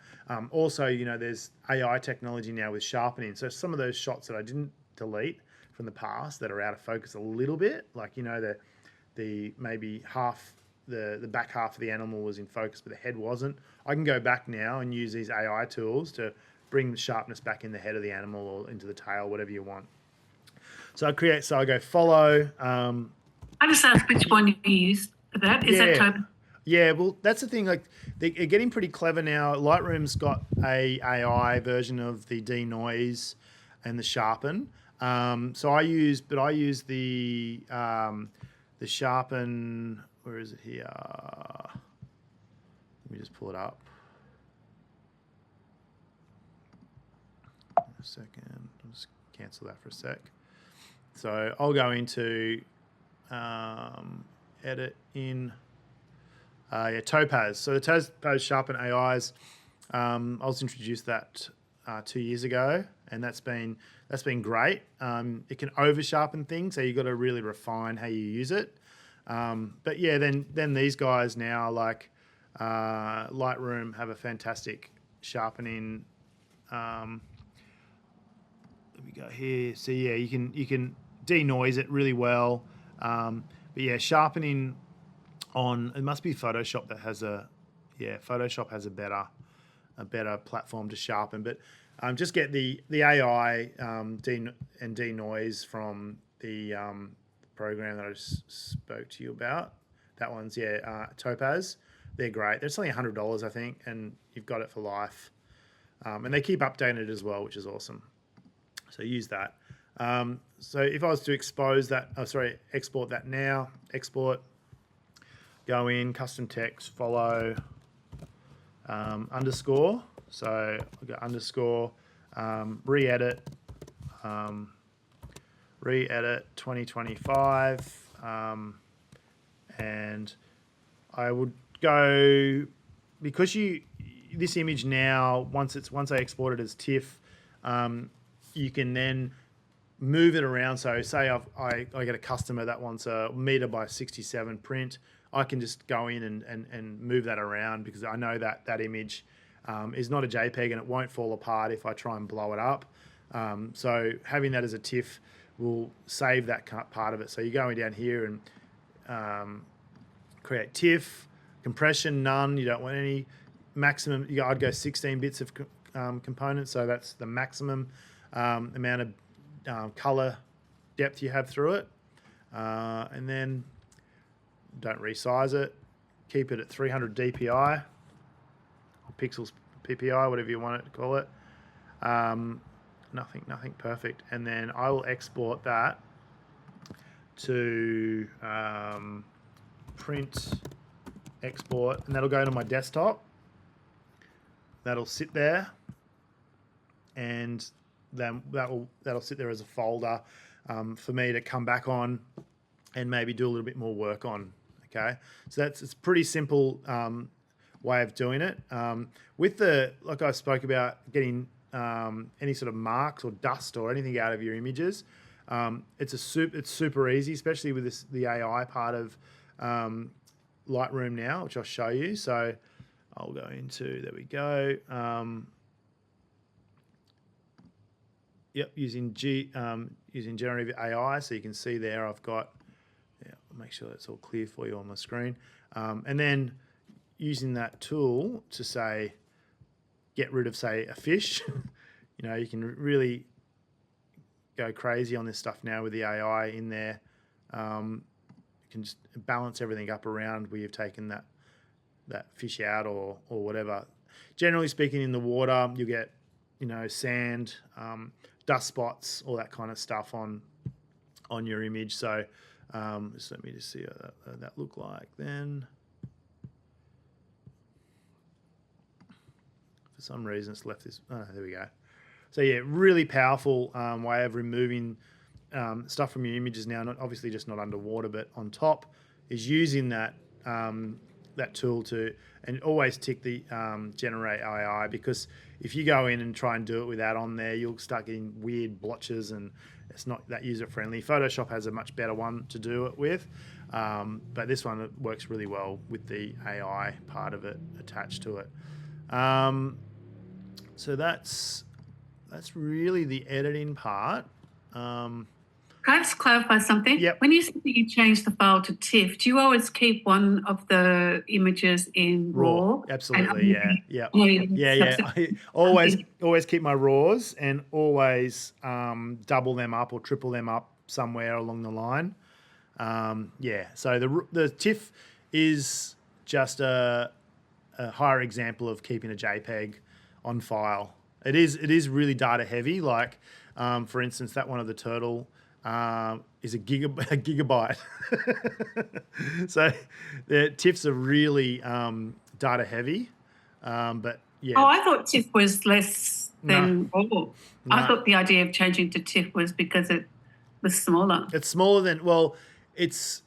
Also, you know, there's AI technology now with sharpening. So some of those shots that I didn't delete from the past that are out of focus a little bit, like, you know, the maybe the back half of the animal was in focus, but the head wasn't. I can go back now and use these AI tools to bring the sharpness back in the head of the animal or into the tail, whatever you want. So I go follow. I just asked which one you used for that. Is that type? Yeah, well, that's the thing. Like, they're getting pretty clever now. Lightroom's got a AI version of the denoise and the sharpen. So I use the sharpen. Where is it here? Let me just pull it up. A second. I'll just cancel that for a sec. So I'll go into edit in Topaz. So the Topaz Sharpen AIs, I was introduced that 2 years ago, and that's been great. It can over sharpen things, so you've got to really refine how you use it. But yeah, then these guys now, like Lightroom, have a fantastic sharpening. Let me go here. So yeah, you can denoise it really well. But yeah, sharpening on, it must be Photoshop that has Photoshop has a better platform to sharpen. But just get the AI denoise from the program that I just spoke to you about. That one's Topaz. They're great. They're only $100, I think, and you've got it for life. And they keep updating it as well, which is awesome. So use that. So if I was to export that now, export, go in, custom text, follow, underscore. So I'll go underscore, re-edit 2025, and I would go, because this image now, once I export it as TIFF, you can then move it around. So say I get a customer that wants a meter by 67 print, I can just go in and move that around, because I know that image is not a JPEG and it won't fall apart if I try and blow it up. So having that as a TIFF will save that part of it. So you're going down here and create TIFF, compression, none, you don't want any. Maximum, I'd go 16 bits of components, so that's the maximum amount of color depth you have through it. And then don't resize it, keep it at 300 DPI, or pixels PPI, whatever you want it to call it. Nothing perfect. And then I will export that to print, export, and that'll go to my desktop. That'll sit there, and then that'll sit there as a folder for me to come back on and maybe do a little bit more work on. Okay, so it's a pretty simple way of doing it. With like I spoke about, getting any sort of marks or dust or anything out of your images, it's super easy, especially with the AI part of Lightroom now, which I'll show you. So I'll go into, there we go. Yep, using generative AI. So you can see there I've got, I'll make sure that's all clear for you on the screen. And then using that tool to say, get rid of, say, a fish. You can really go crazy on this stuff now with the AI in there. You can just balance everything up around where you've taken that fish out or whatever. Generally speaking, in the water, you get, sand, dust spots, all that kind of stuff on your image. So just let me just see what that look like then. For some reason, it's left this. Oh, there we go. So yeah, really powerful way of removing stuff from your images now. Obviously just not underwater, but on top, is using that tool to, and always tick the generate AI, because if you go in and try and do it with that on there, you'll start getting weird blotches and it's not that user friendly. Photoshop has a much better one to do it with, but this one works really well with the AI part of it attached to it. So that's really the editing part. Can I just clarify something? Yep. When you say that you change the file to TIFF, do you always keep one of the images in RAW? Absolutely, yeah. I always keep my RAWs and always double them up or triple them up somewhere along the line. So the TIFF is just a higher example of keeping a JPEG on file. It is really data heavy. Like, for instance, that one of the turtle is a gigabyte. So the TIFFs are really data heavy. But yeah. Oh, I thought TIFF was less than RAW. No. I thought the idea of changing to TIFF was because it was smaller. It's smaller than, well, it's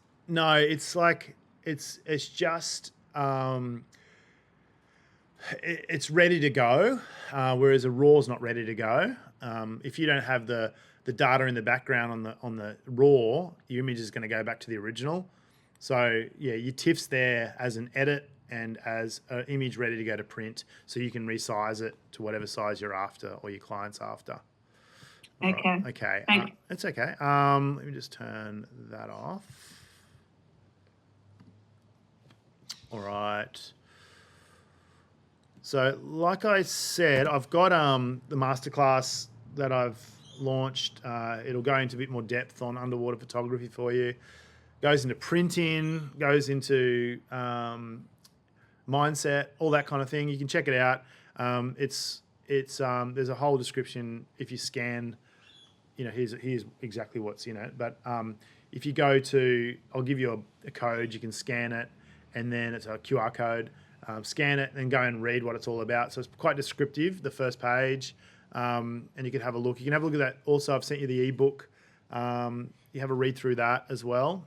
just it's ready to go, whereas a RAW is not ready to go. If you don't have the data in the background on the RAW, your image is going to go back to the original. So yeah, your TIFF's there as an edit and as an image ready to go to print, so you can resize it to whatever size you're after or your client's after. Okay. Right. Okay. It's okay. Let me just turn that off. All right. So like I said, I've got the masterclass that I've launched. It'll go into a bit more depth on underwater photography for you. Goes into printing, goes into mindset, all that kind of thing. You can check it out. There's a whole description. If you scan, here's exactly what's in it. But if you go to, I'll give you a code. You can scan it, and then it's a QR code. scan it and go and read what it's all about. So it's quite descriptive, the first page, and you can have a look. You can have a look at that. Also, I've sent you the ebook. You have a read through that as well.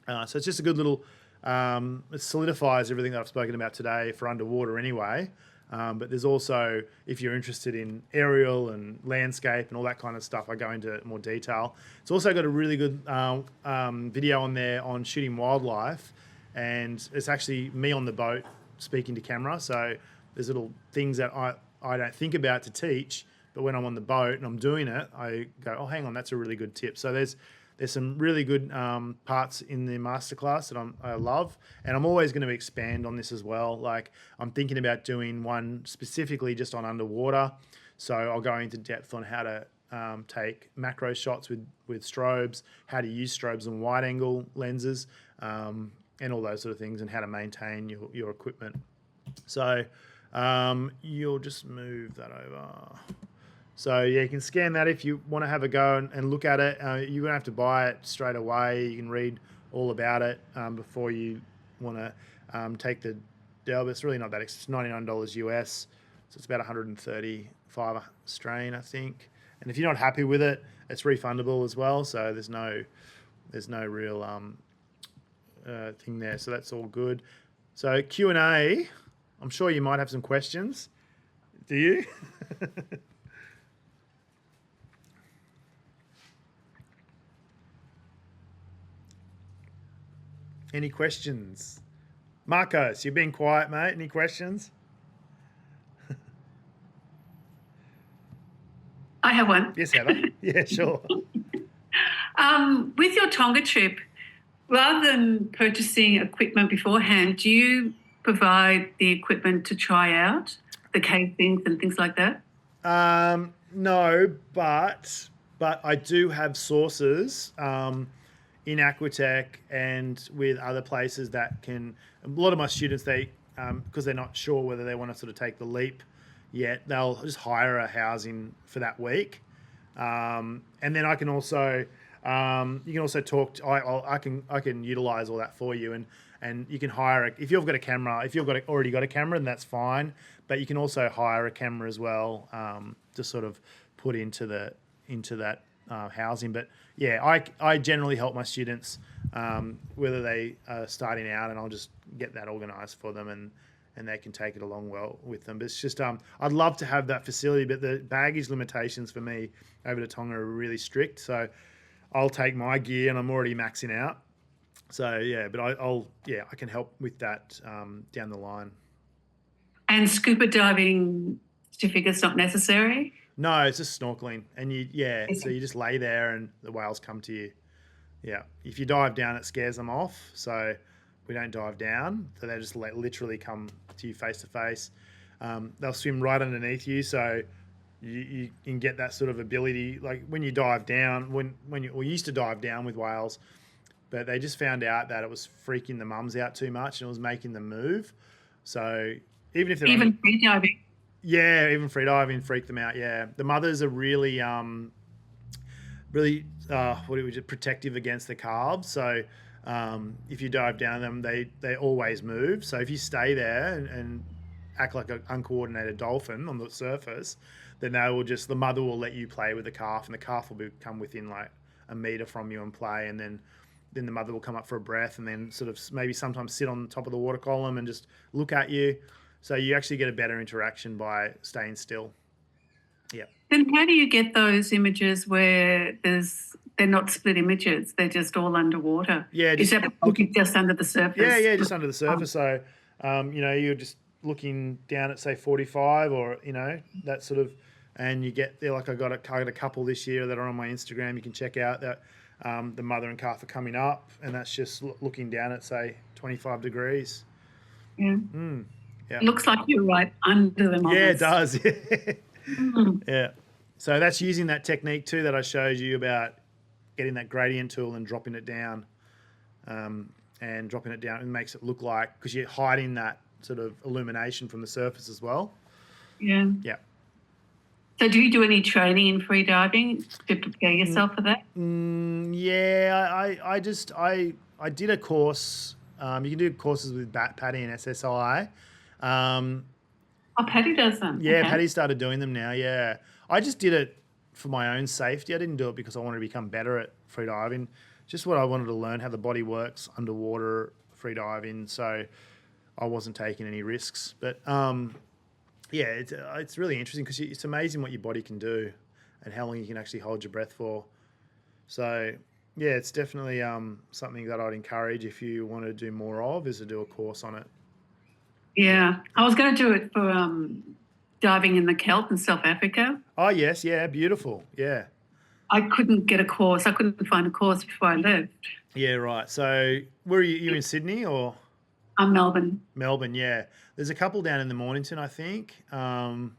So it's just a good little, it solidifies everything that I've spoken about today for underwater anyway. But there's also, if you're interested in aerial and landscape and all that kind of stuff, I go into more detail. It's also got a really good video on there on shooting wildlife, and it's actually me on the boat speaking to camera. So there's little things that I don't think about to teach, but when I'm on the boat and I'm doing it, I go, oh, hang on, that's a really good tip. So there's some really good parts in the masterclass that I love, and I'm always going to expand on this as well. Like, I'm thinking about doing one specifically just on underwater, so I'll go into depth on how to take macro shots with strobes, how to use strobes and wide angle lenses, and all those sort of things, and how to maintain your equipment. So you'll just move that over. So yeah, you can scan that if you want to have a go and look at it. You're going to have to buy it straight away. You can read all about it before you want to take the deal. But it's really not that expensive. It's $99 US. So it's about 135 Australian, I think. And if you're not happy with it, it's refundable as well. So there's no real thing there. So that's all good. So Q&A, I'm sure you might have some questions. Do you? Any questions? Marcos, you're being quiet, mate. Any questions? I have one. Yes, Heather. Yeah, sure. With your Tonga trip, rather than purchasing equipment beforehand, do you provide the equipment to try out the casings and things like that? No, but I do have sources in Aquatech and with other places that can. A lot of my students, they because they're not sure whether they want to sort of take the leap yet, they'll just hire a housing for that week, and then I can also you can also talk to, I can utilize all that for you, and you can hire if you've got a camera, if you've already got a camera, then that's fine, but you can also hire a camera as well to sort of put into that housing. But yeah, I generally help my students whether they are starting out, and I'll just get that organised for them, and they can take it along well with them. But it's just I'd love to have that facility, but the baggage limitations for me over to Tonga are really strict. So I'll take my gear, and I'm already maxing out. So yeah, but I can help with that down the line. And scuba diving certificate's not necessary? No, it's just snorkeling, and so you just lay there and the whales come to you. Yeah, if you dive down, it scares them off. So we don't dive down, so they just literally come to you face to face. They'll swim right underneath you, so you can get that sort of ability. Like when you dive down, we used to dive down with whales, but they just found out that it was freaking the mums out too much and it was making them move. So even if they're free diving. Yeah, even free diving freaked them out. Yeah, the mothers are really, protective against the calves. So if you dive down them, they always move. So if you stay there and act like an uncoordinated dolphin on the surface, then the mother will let you play with the calf, and the calf will come within like a meter from you and play, and then the mother will come up for a breath, and then sort of maybe sometimes sit on top of the water column and just look at you. So you actually get a better interaction by staying still. Yeah. Then how do you get those images where they're not split images, they're just all underwater? Yeah. Is that just under the surface? Yeah, just under the surface. So, you're just looking down at, say, 45 or, that sort of, and you get there, like I got a couple this year that are on my Instagram. You can check out that the mother and calf are coming up, and that's just looking down at, say, 25 degrees. Yeah. Yeah. It looks like you're right under them. Yeah, it does. Yeah. So that's using that technique too that I showed you about getting that gradient tool and dropping it down. And dropping it down, it makes it look like, because you're hiding that sort of illumination from the surface as well. Yeah. Yeah. So do you do any training in free diving to prepare yourself for that? Yeah, I did a course. You can do courses with Bat Paddy and SSI. Oh, Patty does them. Yeah, Okay. Patty started doing them now. Yeah, I just did it for my own safety. I didn't do it because I wanted to become better at free diving. Just what I wanted to learn how the body works underwater free diving. So I wasn't taking any risks. But yeah, it's really interesting because it's amazing what your body can do and how long you can actually hold your breath for. So yeah, it's definitely something that I'd encourage if you want to do more of, is to do a course on it. Yeah. I was going to do it for diving in the kelp in South Africa. Oh yes, yeah, beautiful. Yeah. I couldn't get a course. I couldn't find a course before I left. Yeah, right. So where are you? You in Sydney or I'm Melbourne. Melbourne? Yeah. There's a couple down in the Mornington, I think. And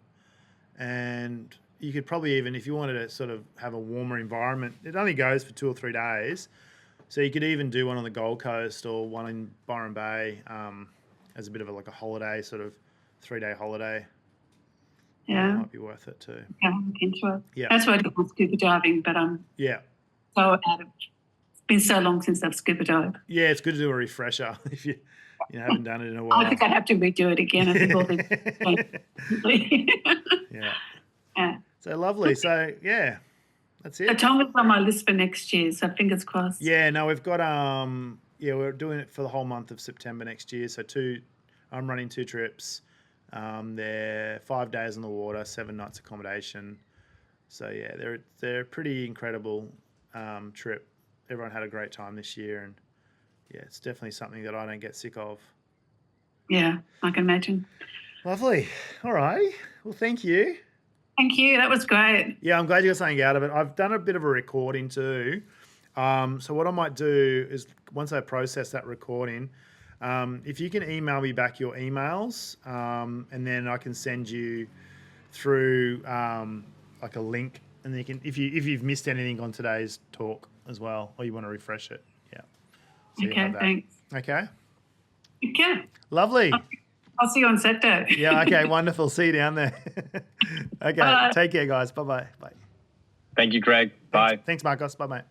you could probably even, if you wanted to sort of have a warmer environment, it only goes for 2 or 3 days. So you could even do one on the Gold Coast or one in Byron Bay as a bit of like a holiday, sort of 3-day holiday. Yeah. It might be worth it too. Yeah, I'll look into it. Yeah. That's why I did my scuba diving, but I'm Yeah. so out of. It's been so long since I've scuba dived. Yeah, it's good to do a refresher if you haven't done it in a I while. think I'd have to redo it again. I think all this. Yeah. Yeah. So lovely. So yeah, that's So it. Tonga's on my list for next year, so fingers crossed. Yeah, no, we've got we're doing it for the whole month of September next year. So I'm running 2 trips. They're 5 days on the water, 7 nights accommodation. So yeah, they're a pretty incredible trip. Everyone had a great time this year, and yeah, it's definitely something that I don't get sick of. Yeah, I can imagine. Lovely. All righty. Well, thank you. Thank you. That was great. Yeah, I'm glad you got something out of it. I've done a bit of a recording too. So what I might do is once I process that recording, if you can email me back your emails, and then I can send you through like a link, and then you can, if you've missed anything on today's talk as well, or you want to refresh it, yeah. So you have Okay, that. thanks. Okay. Okay. Lovely. I'll see you on Saturday. Yeah. Okay. Wonderful. See you down there. Okay. Bye. Take care, guys. Bye-bye. Bye. Thank you, Craig. Bye. Thanks, Marcos. Bye, mate.